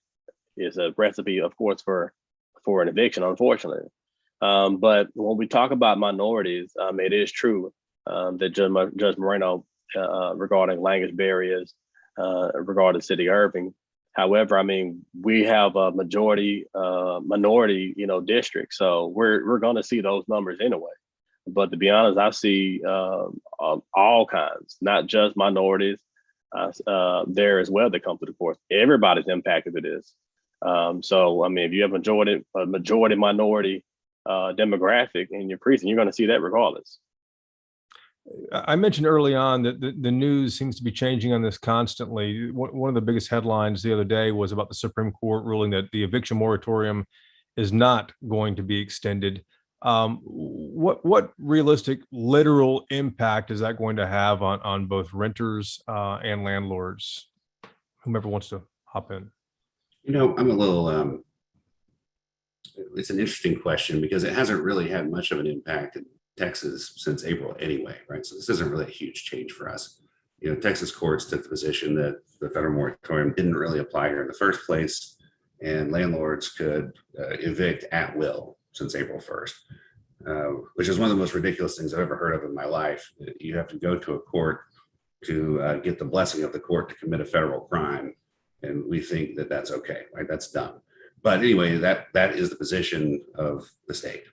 S7: is a recipe, of course, for an eviction, unfortunately. But when we talk about minorities, it is true that Judge Moreno regarding language barriers regarding the city of Irving. However, we have a minority, district, so we're going to see those numbers anyway. But to be honest, I see all kinds, not just minorities there as well that come to the courts. Everybody's impacted with this. So if you have a majority minority demographic in your precinct, you're going to see that regardless.
S3: I mentioned early on that the news seems to be changing on this constantly. One of the biggest headlines the other day was about the Supreme Court ruling that the eviction moratorium is not going to be extended. What realistic, literal impact is that going to have on both renters and landlords? Whomever wants to hop in.
S8: I'm a little, it's an interesting question because it hasn't really had much of an impact in Texas since April anyway, right? So this isn't really a huge change for us. Texas courts took the position that the federal moratorium didn't really apply here in the first place, and landlords could evict at will since April 1st, which is one of the most ridiculous things I've ever heard of in my life. You have to go to a court to get the blessing of the court to commit a federal crime. And we think that that's okay, right? That's dumb. But anyway, that is the position of the state.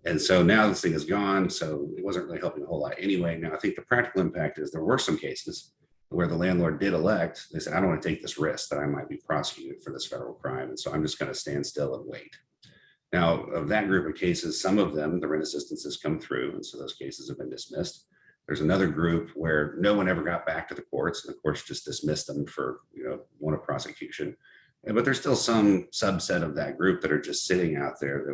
S8: And so now this thing is gone. So it wasn't really helping a whole lot anyway. Now, I think the practical impact is there were some cases where the landlord did elect. They said, I don't want to take this risk that I might be prosecuted for this federal crime. And so I'm just going to stand still and wait. Now, of that group of cases, some of them, the rent assistance has come through. And so those cases have been dismissed. There's another group where no one ever got back to the courts, and the courts just dismissed them for, want a prosecution. But there's still some subset of that group that are just sitting out there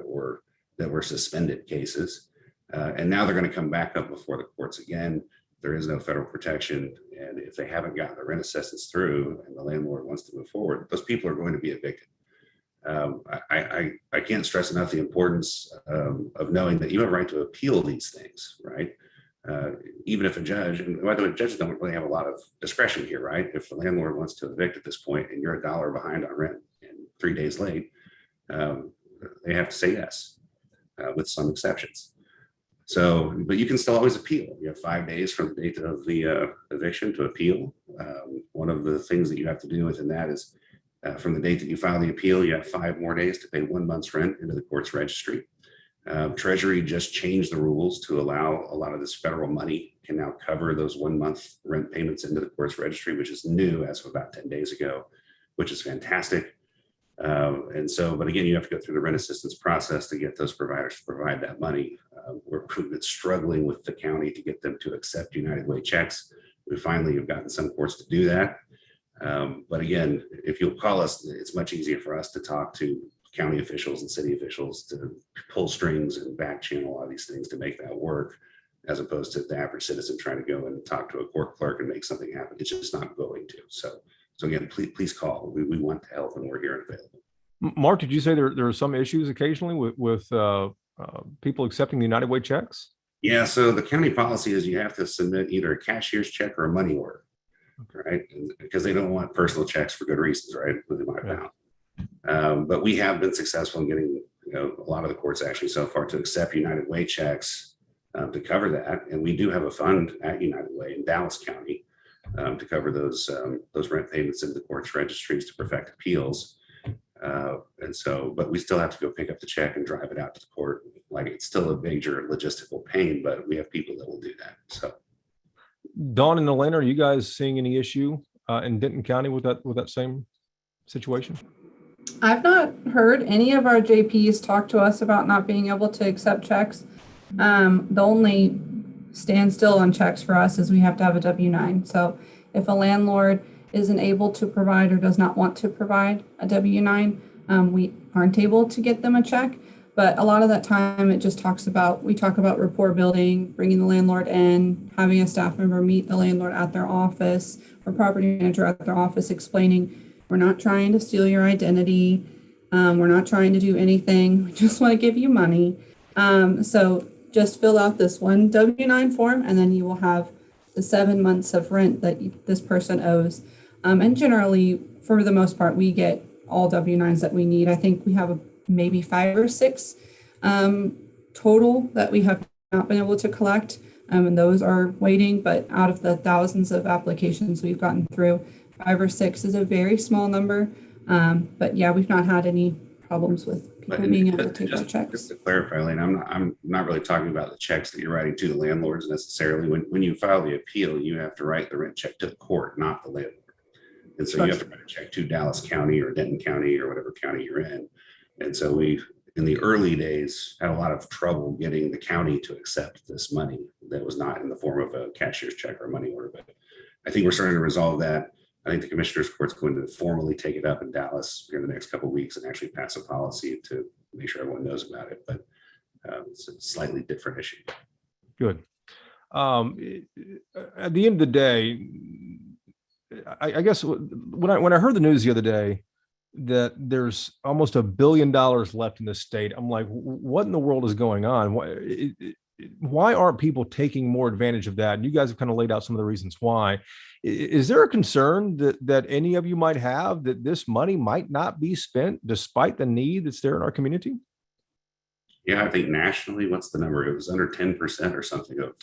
S8: that were suspended cases. And now they're going to come back up before the courts again. there is no federal protection. And if they haven't gotten the rent assistance through and the landlord wants to move forward, those people are going to be evicted. I can't stress enough the importance of knowing that you have a right to appeal these things, right? Even if a judge, and by the way, judges don't really have a lot of discretion here, right? If the landlord wants to evict at this point and you're $1 behind on rent and 3 days late, they have to say yes, with some exceptions. So, but you can still always appeal. You have 5 days from the date of the eviction to appeal. One of the things that you have to do within that is from the date that you file the appeal, you have 5 more days to pay 1 month's rent into the court's registry. Treasury just changed the rules to allow a lot of this federal money can now cover those 1 month rent payments into the court's registry, which is new as of about 10 days ago, which is fantastic. And so, but again, you have to go through the rent assistance process to get those providers to provide that money. We're struggling with the county to get them to accept United Way checks. We finally have gotten some courts to do that. But again, if you'll call us, it's much easier for us to talk to county officials and city officials to pull strings and back channel all these things to make that work, as opposed to the average citizen trying to go and talk to a court clerk and make something happen. It's just not going to. So again, please call. We want to help and we're here and available.
S3: Mark, did you say there are some issues occasionally with people accepting the United Way checks?
S8: Yeah, so the county policy is you have to submit either a cashier's check or a money order, right? And because they don't want personal checks for good reasons, right? Within my pound. But we have been successful in getting a lot of the courts actually so far to accept United Way checks to cover that. And we do have a fund at United Way in Dallas County to cover those rent payments into the court's registries to perfect appeals. And so, but we still have to go pick up the check and drive it out to the court. Like, it's still a major logistical pain, but we have people that will do that. So,
S3: Dawn and Elena, are you guys seeing any issue in Denton County with that same situation?
S10: I've not heard any of our JPs talk to us about not being able to accept checks. The only standstill on checks for us is we have to have a W-9. So if a landlord isn't able to provide or does not want to provide a W-9, we aren't able to get them a check. But a lot of that time, it just we talk about rapport building, bringing the landlord in, having a staff member meet the landlord at their office or property manager at their office, explaining, we're not trying to steal your identity. We're not trying to do anything. We just want to give you money. So just fill out this one W-9 form, and then you will have the 7 months of rent that this person owes. And generally, for the most part, we get all W-9s that we need. I think we have maybe 5 or 6 total that we have not been able to collect. And those are waiting, but out of the thousands of applications we've gotten through, 5 or 6 is a very small number. But yeah, we've not had any problems with people being able to take our checks.
S8: Just to clarify, Lane, I'm not really talking about the checks that you're writing to the landlords necessarily. When you file the appeal, you have to write the rent check to the court, not the landlord. And so you have to write a check to Dallas County or Denton County or whatever county you're in. And so we've, in the early days, had a lot of trouble getting the county to accept this money that was not in the form of a cashier's check or a money order. But I think we're starting to resolve that. I think the commissioner's court's going to formally take it up in Dallas here in the next couple of weeks and actually pass a policy to make sure everyone knows about it. But it's a slightly different issue.
S3: Good. At the end of the day, I guess when I heard the news the other day that there's almost $1 billion left in the state, I'm like, what in the world is going on? Why aren't people taking more advantage of that? And you guys have kind of laid out some of the reasons why. Is there a concern that any of you might have that this money might not be spent despite the need that's there in our community?
S8: Yeah, I think nationally, what's the number? It was under 10% or something of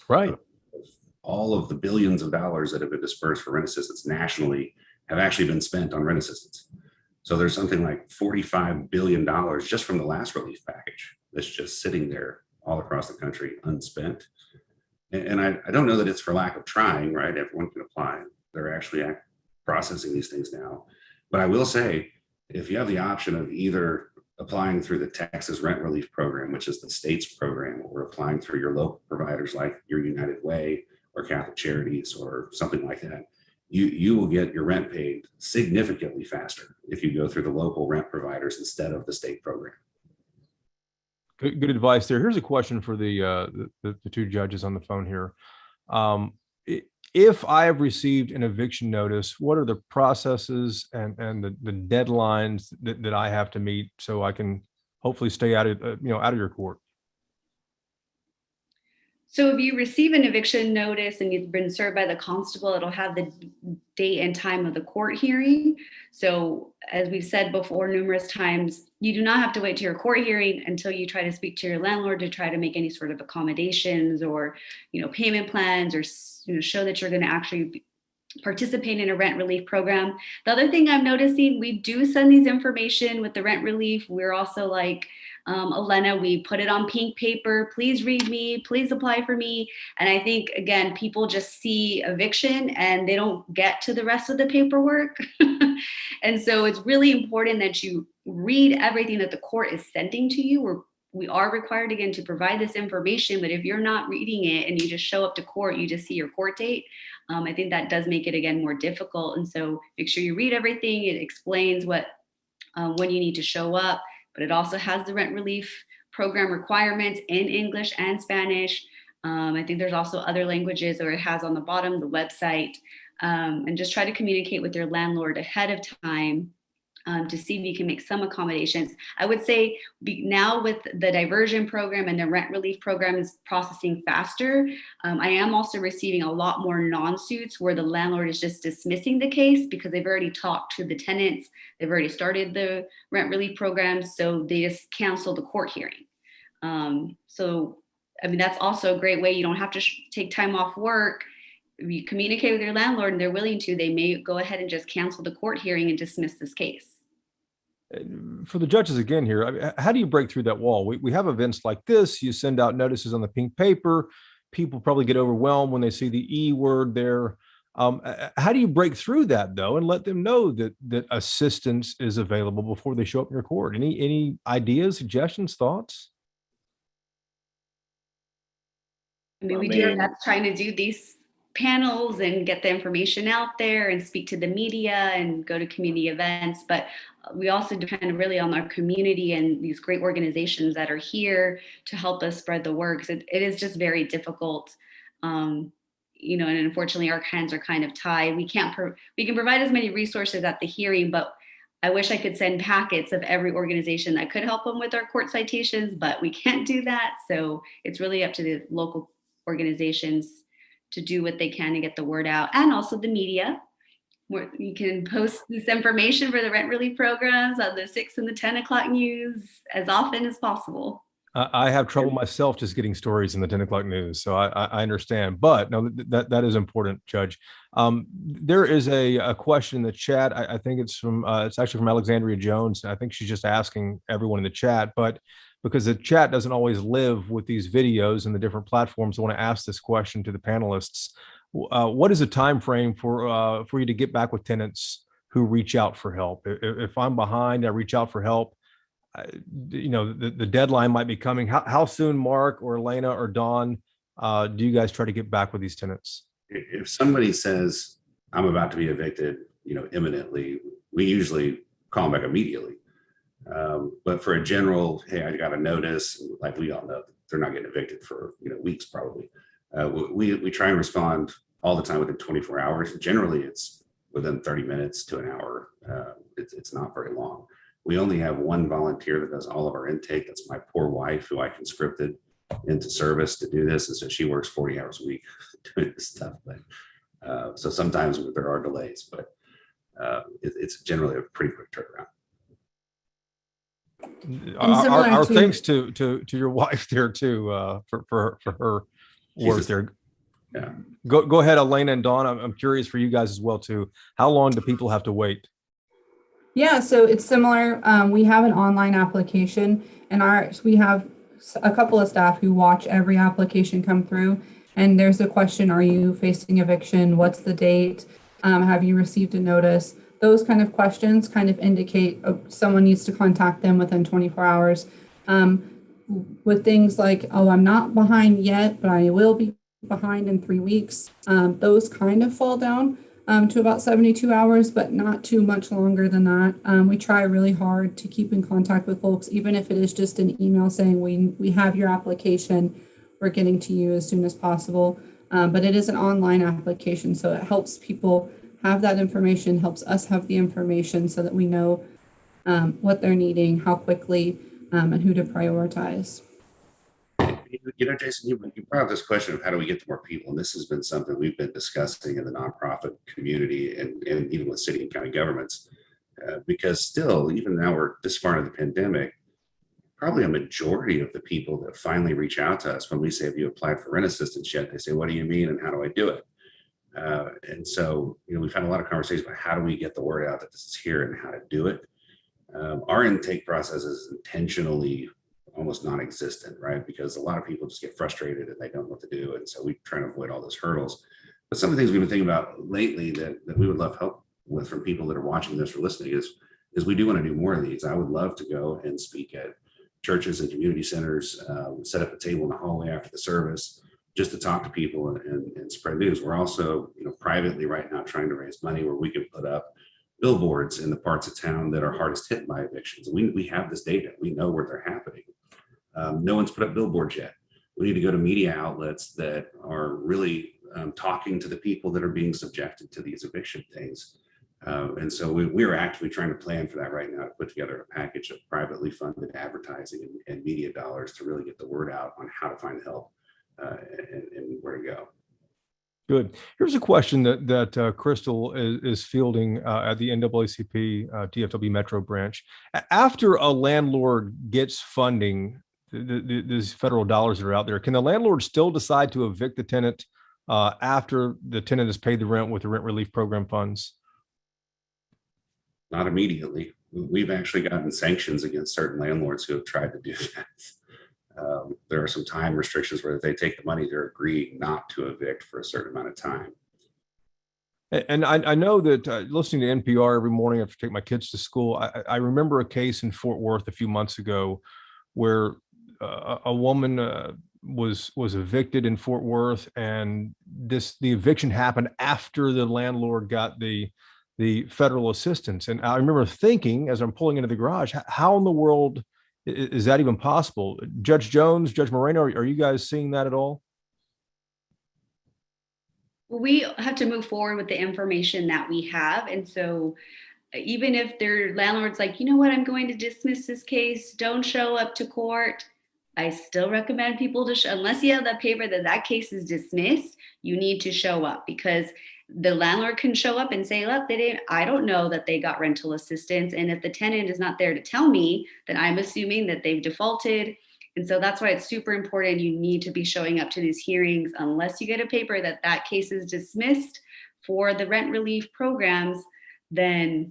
S8: all of the billions of dollars that have been dispersed for rent assistance nationally have actually been spent on rent assistance. So there's something like $45 billion just from the last relief package that's just sitting there all across the country unspent. And I don't know that it's for lack of trying, right? Everyone can apply. They're actually processing these things now. But I will say, if you have the option of either applying through the Texas Rent Relief Program, which is the state's program, or applying through your local providers like your United Way or Catholic Charities or something like that, you will get your rent paid significantly faster if you go through the local rent providers instead of the state program.
S3: Good advice there. Here's a question for the 2 judges on the phone here. if I have received an eviction notice, what are the processes and the deadlines that I have to meet so I can hopefully stay out of out of your court?
S5: So if you receive an eviction notice and you've been served by the constable, it'll have the date and time of the court hearing. So as we've said before numerous times, you do not have to wait to your court hearing until you try to speak to your landlord to try to make any sort of accommodations or, payment plans or, show that you're going to actually participate in a rent relief program. The other thing I'm noticing, we do send these information with the rent relief. We're also like, Elena, we put it on pink paper. Please read me. Please apply for me. And I think, again, people just see eviction and they don't get to the rest of the paperwork. And so it's really important that you read everything that the court is sending to you. We are required, again, to provide this information. But if you're not reading it and you just show up to court, you just see your court date, I think that does make it, again, more difficult. And so make sure you read everything. It explains when you need to show up. But it also has the rent relief program requirements in English and Spanish. I think there's also other languages, or it has on the bottom the website. And just try to communicate with your landlord ahead of time to see if you can make some accommodations. I would say now with the diversion program and the rent relief program is processing faster. I am also receiving a lot more non-suits where the landlord is just dismissing the case because they've already talked to the tenants. They've already started the rent relief program, so they just cancel the court hearing. That's also a great way. You don't have to take time off work. If you communicate with your landlord and they're willing to, they may go ahead and just cancel the court hearing and dismiss this case.
S3: For the judges again here, I mean, how do you break through that wall? We have events like this. You send out notices on the pink paper. People probably get overwhelmed when they see the E word there. How do you break through that though, and let them know that assistance is available before they show up in your court? Any ideas, suggestions, thoughts?
S5: We do our best trying to do these panels and get the information out there and speak to the media and go to community events, but we also depend really on our community and these great organizations that are here to help us spread the word. It is just very difficult, and unfortunately our hands are kind of tied. We can provide as many resources at the hearing, but I wish I could send packets of every organization that could help them with our court citations, but we can't do that. So it's really up to the local organizations to do what they can to get the word out, and also the media, where you can post this information for the rent relief programs on the 6 and the 10 o'clock news as often as possible.
S3: I have trouble myself just getting stories in the 10 o'clock news, so I understand. But no, that is important, Judge. There is a question in the chat. I think it's actually from Alexandria Jones. I think she's just asking everyone in the chat, but because the chat doesn't always live with these videos and the different platforms, I want to ask this question to the panelists. What is the time frame for you to get back with tenants who reach out for help? If I'm behind, I reach out for help. The deadline might be coming. How soon, Mark or Elena or Dawn, do you guys try to get back with these tenants?
S8: If somebody says, I'm about to be evicted, imminently, we usually call them back immediately. But for a general, hey, I got a notice, like we all know, they're not getting evicted for weeks probably. We try and respond all the time within 24 hours. Generally, it's within 30 minutes to an hour. It's not very long. We only have one volunteer that does all of our intake. That's my poor wife, who I conscripted into service to do this. And so she works 40 hours a week doing this stuff. But so sometimes there are delays, but it's generally a pretty quick turnaround.
S3: Our thanks to your wife there too, for her work there.
S8: Yeah.
S3: Go ahead, Elena and Dawn. I'm curious for you guys as well too. How long do people have to wait?
S10: Yeah, so it's similar. We have an online application, and we have a couple of staff who watch every application come through. And there's a question: are you facing eviction? What's the date? Have you received a notice? Those kind of questions kind of indicate someone needs to contact them within 24 hours. With things like, oh, I'm not behind yet, but I will be behind in 3 weeks. Those kind of fall down to about 72 hours, but not too much longer than that. We try really hard to keep in contact with folks, even if it is just an email saying we have your application, we're getting to you as soon as possible. but it is an online application. So it helps people have that information, helps us have the information so that we know what they're needing, how quickly, and who to prioritize.
S8: You know, Jason, you brought up this question of how do we get to more people, and this has been something we've been discussing in the nonprofit community and even with city and county governments, because still, even now we're this far into the pandemic, probably a majority of the people that finally reach out to us when we say, have you applied for rent assistance yet? They say, what do you mean and how do I do it? And so, you know, we've had a lot of conversations about how do we get the word out that this is here and how to do it. Our intake process is intentionally almost non-existent, right? Because a lot of people just get frustrated and they don't know what to do. And so we try to avoid all those hurdles. But some of the things we've been thinking about lately that we would love help with from people that are watching this or listening is we do want to do more of these. I would love to go and speak at churches and community centers, set up a table in the hallway after the service, just to talk to people and spread news. We're also, you know, privately right now trying to raise money where we can put up billboards in the parts of town that are hardest hit by evictions. We have this data. We know where they're happening. No one's put up billboards yet. We need to go to media outlets that are really talking to the people that are being subjected to these eviction things. And so we're actively trying to plan for that right now to put together a package of privately funded advertising and media dollars to really get the word out on how to find help and where to go.
S3: Good. Here's a question that Crystal is fielding at the NAACP DFW Metro branch. After a landlord gets funding, these federal dollars that are out there, can the landlord still decide to evict the tenant after the tenant has paid the rent with the rent relief program funds?
S8: Not immediately. We've actually gotten sanctions against certain landlords who have tried to do that. There are some time restrictions where if they take the money, they're agreeing not to evict for a certain amount of time.
S3: And I know that listening to NPR every morning after I take my kids to school, I remember a case in Fort Worth a few months ago where a woman was evicted in Fort Worth, and the eviction happened after the landlord got the federal assistance. And I remember thinking as I'm pulling into the garage, how in the world is that even possible? Judge Jones, Judge Moreno, are you guys seeing that at all?
S5: We have to move forward with the information that we have. And so even if their landlord's like, you know what, I'm going to dismiss this case, don't show up to court, I still recommend people to unless you have that paper that case is dismissed, you need to show up, because the landlord can show up and say, look, I don't know that they got rental assistance. And if the tenant is not there to tell me, then I'm assuming that they've defaulted. And so that's why it's super important. You need to be showing up to these hearings. Unless you get a paper that case is dismissed for the rent relief programs, then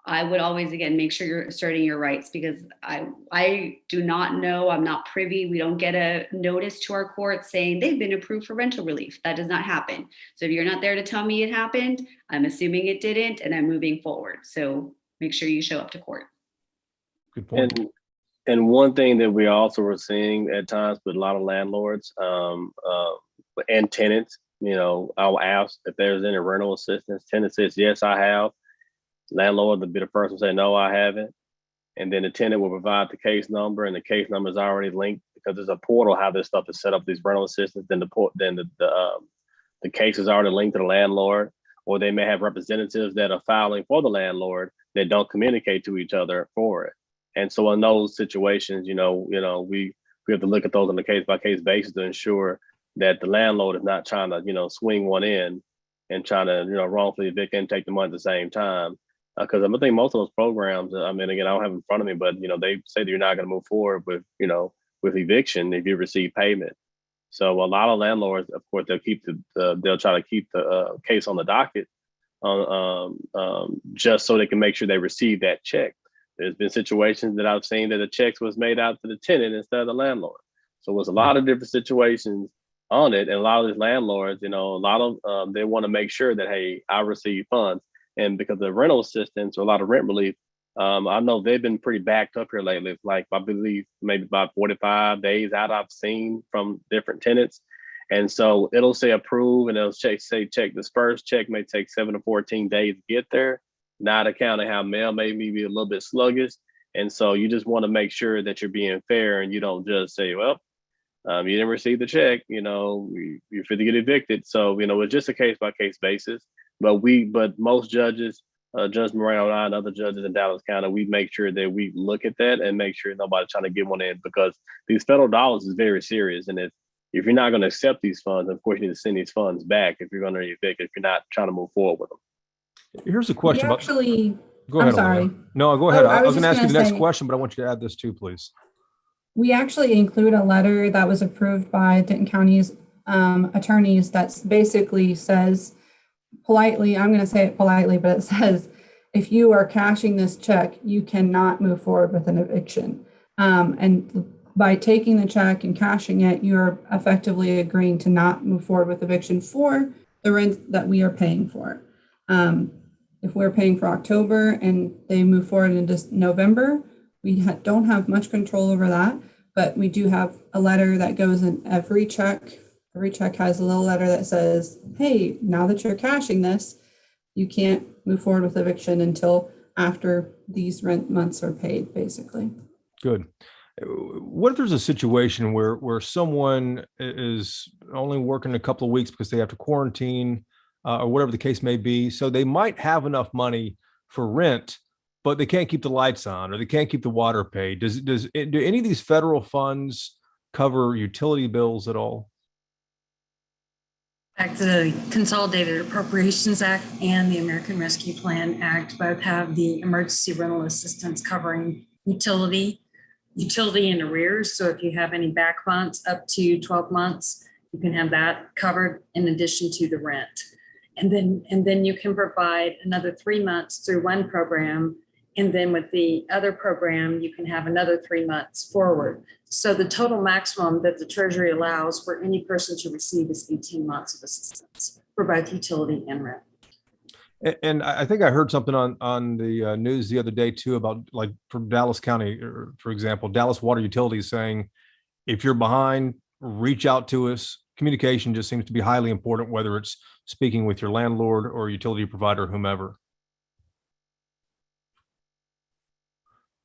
S5: I would always, again, make sure you're asserting your rights, because I do not know, I'm not privy. We don't get a notice to our court saying they've been approved for rental relief. That does not happen. So if you're not there to tell me it happened, I'm assuming it didn't, and I'm moving forward. So make sure you show up to court.
S3: Good point.
S7: And one thing that we also were seeing at times with a lot of landlords and tenants, you know, I'll ask if there's any rental assistance. Tenant says, yes, I have. Landlord would be the first to say, no, I haven't. And then the tenant will provide the case number, and the case number is already linked because there's a portal how this stuff is set up, these rental assistance. Then the case is already linked to the landlord, or they may have representatives that are filing for the landlord that don't communicate to each other for it. And so in those situations, we have to look at those on a case by case basis to ensure that the landlord is not trying to, swing one in and trying to, wrongfully evict and take the money at the same time. Because I think most of those programs, again, I don't have in front of me, but, they say that you're not going to move forward with eviction if you receive payment. So a lot of landlords, of course, they'll try to keep the case on the docket just so they can make sure they receive that check. There's been situations that I've seen that the checks was made out to the tenant instead of the landlord. So there's a lot of different situations on it. And a lot of these landlords, they want to make sure that, hey, I receive funds. And because of the rental assistance or a lot of rent relief, I know they've been pretty backed up here lately. Like, I believe maybe about 45 days out I've seen from different tenants. And so it'll say approve, and it'll check this first check may take 7 to 14 days to get there, not accounting how mail may be a little bit sluggish. And so you just want to make sure that you're being fair and you don't just say, well, You didn't receive the check, you're fit to get evicted. So, it's just a case by case basis. But most judges, Judge Moreno and I and other judges in Dallas County, we make sure that we look at that and make sure nobody's trying to get one in, because these federal dollars is very serious. And if you're not going to accept these funds, of course, you need to send these funds back if you're going to evict, if you're not trying to move forward with them.
S3: Here's a question.
S10: We actually,
S3: Go ahead.
S10: I'm sorry.
S3: Elena. No, go ahead.
S10: Oh,
S3: I was going to ask you the next
S10: say,
S3: question, but I want you to add this too, please.
S10: We actually include a letter that was approved by Denton County's attorneys that basically says politely, I'm going to say it politely, but it says, if you are cashing this check, you cannot move forward with an eviction. And by taking the check and cashing it, you're effectively agreeing to not move forward with eviction for the rent that we are paying for. If we're paying for October and they move forward into November, we don't have much control over that, but we do have a letter that goes in every check. Every check has a little letter that says, hey, now that you're cashing this, you can't move forward with eviction until after these rent months are paid, basically.
S3: Good. What if there's a situation where someone is only working a couple of weeks because they have to quarantine or whatever the case may be, so they might have enough money for rent, but they can't keep the lights on or they can't keep the water paid? Do any of these federal funds cover utility bills at all?
S11: Back to the Consolidated Appropriations Act and the American Rescue Plan Act both have the emergency rental assistance covering utility in arrears. So if you have any back months up to 12 months, you can have that covered in addition to the rent. And then you can provide another 3 months through one program. And then with the other program, you can have another 3 months forward. So the total maximum that the Treasury allows for any person to receive is 18 months of assistance for both utility and rent.
S3: And I think I heard something on the news the other day too about, like, from Dallas County, for example, Dallas Water Utilities saying, if you're behind, reach out to us. Communication just seems to be highly important, whether it's speaking with your landlord or utility provider, whomever.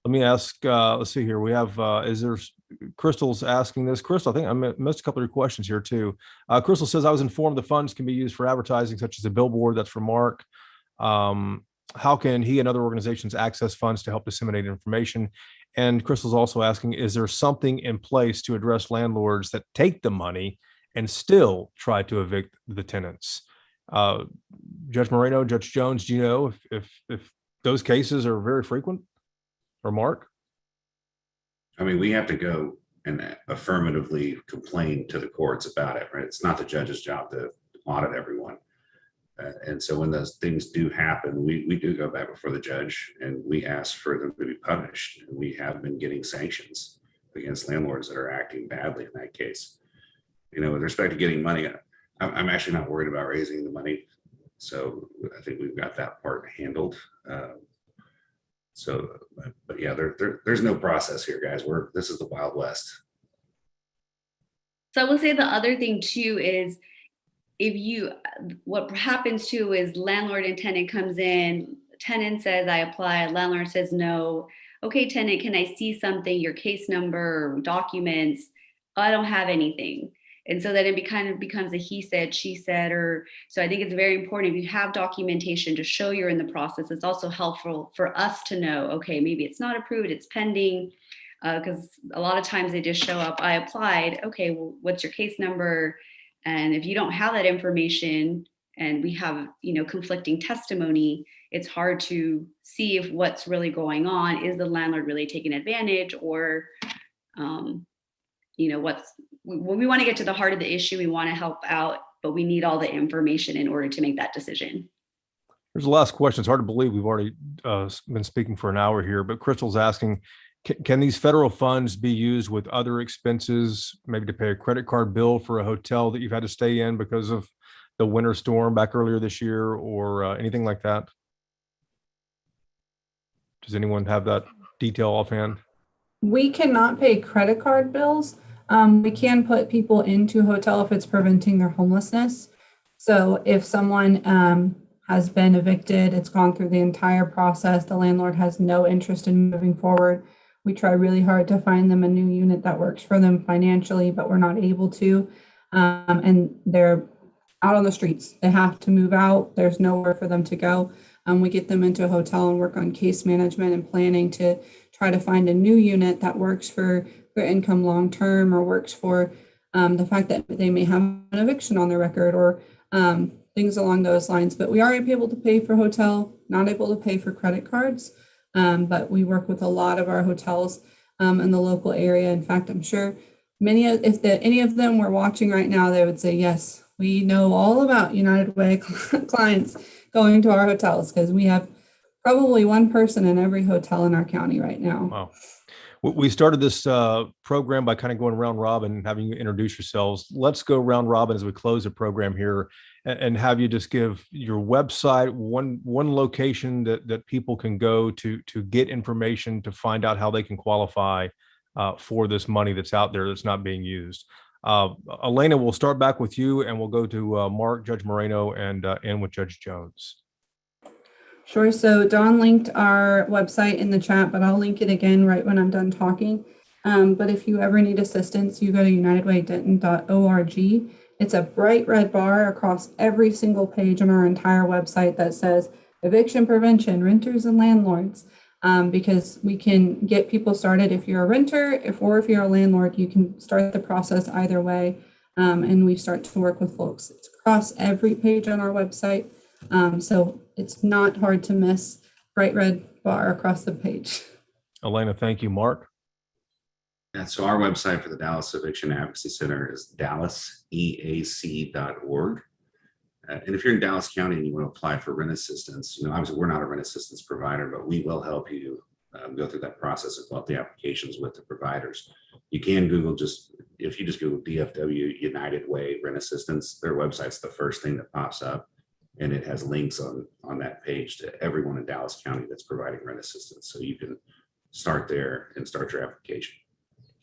S3: Let me ask, let's see here. We have, Crystal's asking this. Crystal, I think I missed a couple of your questions here too. Crystal says, I was informed the funds can be used for advertising, such as a billboard. That's from Mark. How can he and other organizations access funds to help disseminate information? And Crystal's also asking, is there something in place to address landlords that take the money and still try to evict the tenants? Judge Moreno, Judge Jones, do you know if those cases are very frequent? Or Mark?
S8: I mean, we have to go and affirmatively complain to the courts about it, right? It's not the judge's job to audit everyone. And so when those things do happen, we do go back before the judge and we ask for them to be punished. And we have been getting sanctions against landlords that are acting badly in that case. With respect to getting money, I'm actually not worried about raising the money. So I think we've got that part handled. But yeah, there's no process here, guys. This is the Wild West.
S5: So I will say the other thing too is, what happens too is landlord and tenant comes in, tenant says, I apply, landlord says no. Okay, tenant, can I see something, your case number, documents? I don't have anything. And so then it kind of becomes a he said, she said, so I think it's very important if you have documentation to show you're in the process. It's also helpful for us to know, okay, maybe it's not approved, it's pending, because a lot of times they just show up, I applied, okay, well, what's your case number? And if you don't have that information and we have, conflicting testimony, it's hard to see if what's really going on. Is the landlord really taking advantage or, we want to get to the heart of the issue. We want to help out, but we need all the information in order to make that decision.
S3: There's the last question. It's hard to believe we've already been speaking for an hour here, but Crystal's asking, can these federal funds be used with other expenses, maybe to pay a credit card bill for a hotel that you've had to stay in because of the winter storm back earlier this year or anything like that? Does anyone have that detail offhand?
S10: We cannot pay credit card bills. We can put people into a hotel if it's preventing their homelessness. So if someone has been evicted, it's gone through the entire process, the landlord has no interest in moving forward, we try really hard to find them a new unit that works for them financially, but we're not able to. And they're out on the streets. They have to move out. There's nowhere for them to go. We get them into a hotel and work on case management and planning to try to find a new unit that works for their income long-term, or works for the fact that they may have an eviction on their record, or things along those lines. But we are able to pay for hotel, not able to pay for credit cards. But we work with a lot of our hotels in the local area. In fact, I'm sure if any of them were watching right now, they would say, yes, we know all about United Way clients going to our hotels, because we have probably one person in every hotel in our county right now.
S3: Wow. We started this program by kind of going round robin and having you introduce yourselves. Let's go round robin as we close the program here, and have you just give your website, one location that people can go to get information, to find out how they can qualify for this money that's out there that's not being used. Elena, we'll start back with you, and we'll go to Mark, Judge Moreno, and end with Judge Jones.
S10: Sure. So Dawn linked our website in the chat, but I'll link it again right when I'm done talking. But if you ever need assistance, you go to unitedwaydenton.org. It's a bright red bar across every single page on our entire website that says eviction prevention, renters and landlords, because we can get people started. If you're a renter, or if you're a landlord, you can start the process either way. And we start to work with folks. It's across every page on our website. So it's not hard to miss. Bright red bar across the page.
S3: Elena, thank you. Mark?
S8: Yeah, so our website for the Dallas Eviction Advocacy Center is dallaseac.org. And if you're in Dallas County and you want to apply for rent assistance, obviously we're not a rent assistance provider, but we will help you go through that process and fill out the applications with the providers. You can Google, if you just Google DFW United Way Rent Assistance, their website's the first thing that pops up. And it has links on that page to everyone in Dallas County that's providing rent assistance. So you can start there and start your application.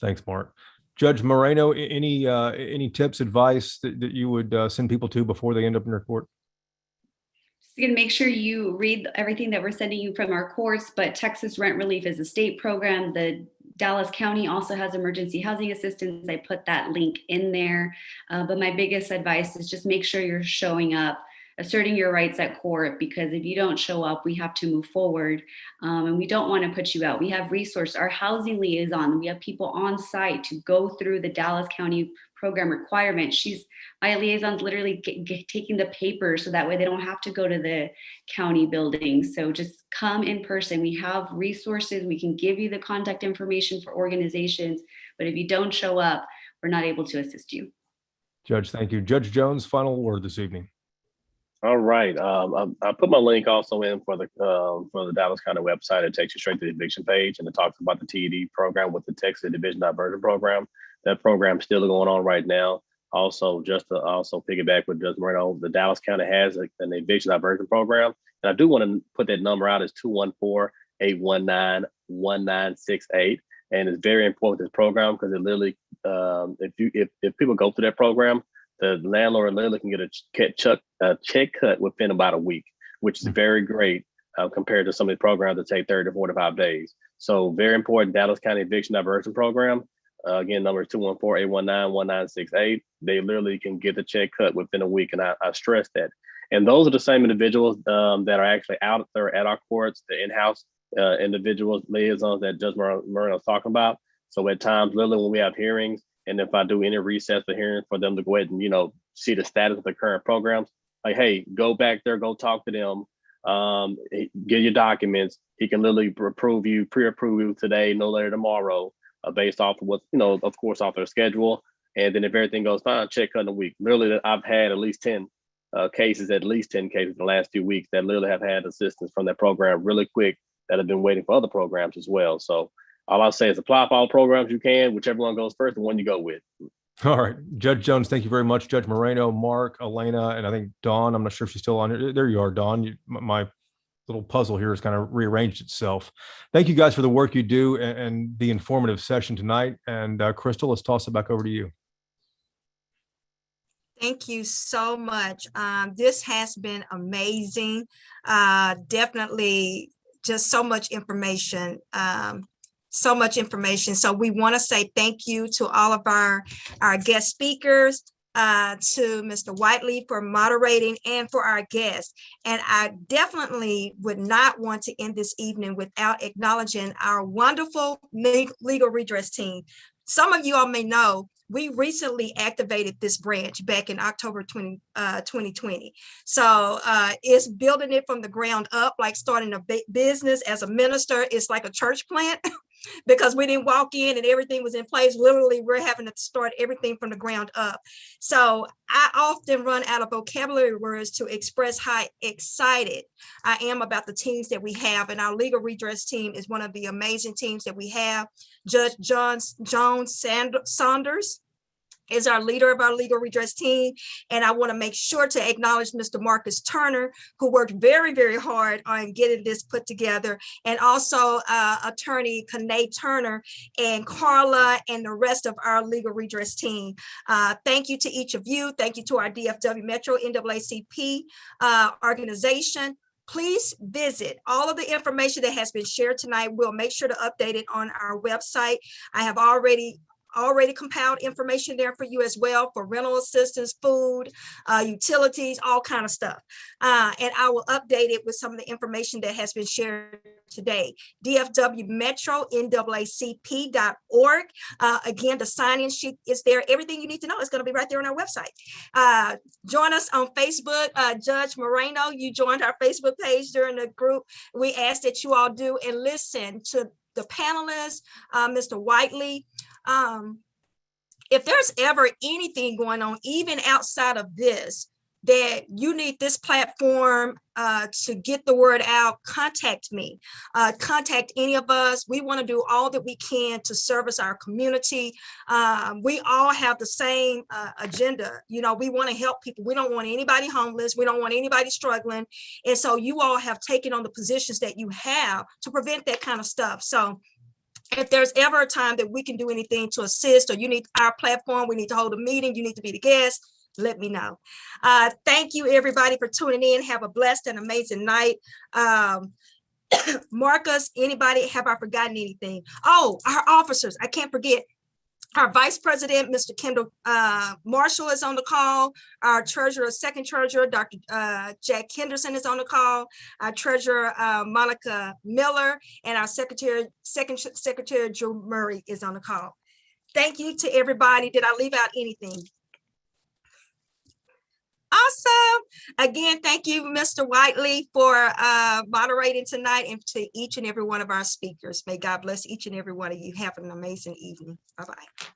S3: Thanks, Mark. Judge Moreno, any tips, advice that you would send people to before they end up in your court?
S5: Just going to make sure you read everything that we're sending you from our courts, but Texas Rent Relief is a state program. The Dallas County also has emergency housing assistance. I put that link in there. But my biggest advice is just make sure you're showing up, asserting your rights at court, because if you don't show up, we have to move forward, and we don't want to put you out. We have resources, our housing liaison, we have people on site to go through the Dallas County program requirements. My liaison's literally taking the paper so that way they don't have to go to the county building. So just come in person. We have resources. We can give you the contact information for organizations, but if you don't show up, we're not able to assist you.
S3: Judge, thank you. Judge Jones, final word this evening.
S7: All right. I put my link also in for the Dallas County website. It takes you straight to the eviction page, and it talks about the TED program with the Texas Division Diversion Program. That program is still going on right now. Also, just to piggyback with Judge Moreno, the Dallas County has an eviction diversion program, and I do want to put that number out as 214-819-1968. And it's very important, this program, because it literally, if people go through that program, the landlord literally can get a check cut within about a week, which is very great compared to some of the programs that take 30 to 45 days. So very important, Dallas County Eviction Diversion Program. Again, number is 214-819-1968. They literally can get the check cut within a week, and I stress that. And those are the same individuals that are actually out there at our courts, the in-house individuals, liaisons that Judge Moreno is talking about. So at times, literally when we have hearings, and if I do any recess for hearing for them to go ahead and, see the status of the current programs, like, hey, go back there, go talk to them, get your documents. He can literally pre-approve you today, no later tomorrow, based off of what, of course, off their schedule. And then if everything goes fine, check cut in a week. Literally, I've had at least 10 cases in the last few weeks that literally have had assistance from that program really quick that have been waiting for other programs as well. So all I'll say is apply for all programs you can, whichever one goes first, the one you go with.
S3: All right. Judge Jones, thank you very much. Judge Moreno, Mark, Elena, and I think Dawn. I'm not sure if she's still on here. There you are, Dawn. My little puzzle here has kind of rearranged itself. Thank you guys for the work you do and the informative session tonight. And Crystal, let's toss it back over to you.
S1: Thank you so much. This has been amazing. Definitely just so much information. so much information. So we want to say thank you to all of our guest speakers, to Mr. Whiteley for moderating, and for our guests. And I definitely would not want to end this evening without acknowledging our wonderful legal redress team. Some of you all may know, we recently activated this branch back in October 2020. So it's building it from the ground up, like starting a business as a minister. It's like a church plant because we didn't walk in and everything was in place. Literally, we're having to start everything from the ground up. So I often run out of vocabulary words to express how excited I am about the teams that we have. And our legal redress team is one of the amazing teams that we have. Judge Jones Saunders is our leader of our legal redress team. And I want to make sure to acknowledge Mr. Marcus Turner, who worked very, very hard on getting this put together. And also attorney Kanae Turner and Carla and the rest of our legal redress team. Thank you to each of you. Thank you to our DFW Metro NAACP organization. Please visit all of the information that has been shared tonight. We'll make sure to update it on our website. I have already compiled information there for you as well, for rental assistance, food, utilities, all kind of stuff. And I will update it with some of the information that has been shared today. DFW Metro NAACP.org. Again, the sign-in sheet is there. Everything you need to know is going to be right there on our website. Join us on Facebook. Judge Moreno, you joined our Facebook page during the group. We ask that you all do and listen to the panelists, Mr. Whiteley. If there's ever anything going on, even outside of this, that you need this platform to get the word out, contact me, contact any of us. We want to do all that we can to service our community. We all have the same agenda. You know, we want to help people. We don't want anybody homeless. We don't want anybody struggling. And so you all have taken on the positions that you have to prevent that kind of stuff. So if there's ever a time that we can do anything to assist, or you need our platform, we need to hold a meeting, you need to be the guest, let me know. Thank you, everybody, for tuning in. Have a blessed and amazing night. Marcus, anybody, have I forgotten anything? Oh, our officers, I can't forget. Our Vice President, Mr. Kendall Marshall, is on the call. Our Treasurer, Second Treasurer, Dr. Jack Henderson, is on the call. Our Treasurer, Monica Miller, and our Secretary, Second Secretary Joe Murray, is on the call. Thank you to everybody. Did I leave out anything? Awesome. Again, thank you, Mr. Whiteley, for moderating tonight, and to each and every one of our speakers. May God bless each and every one of you. Have an amazing evening. Bye-bye.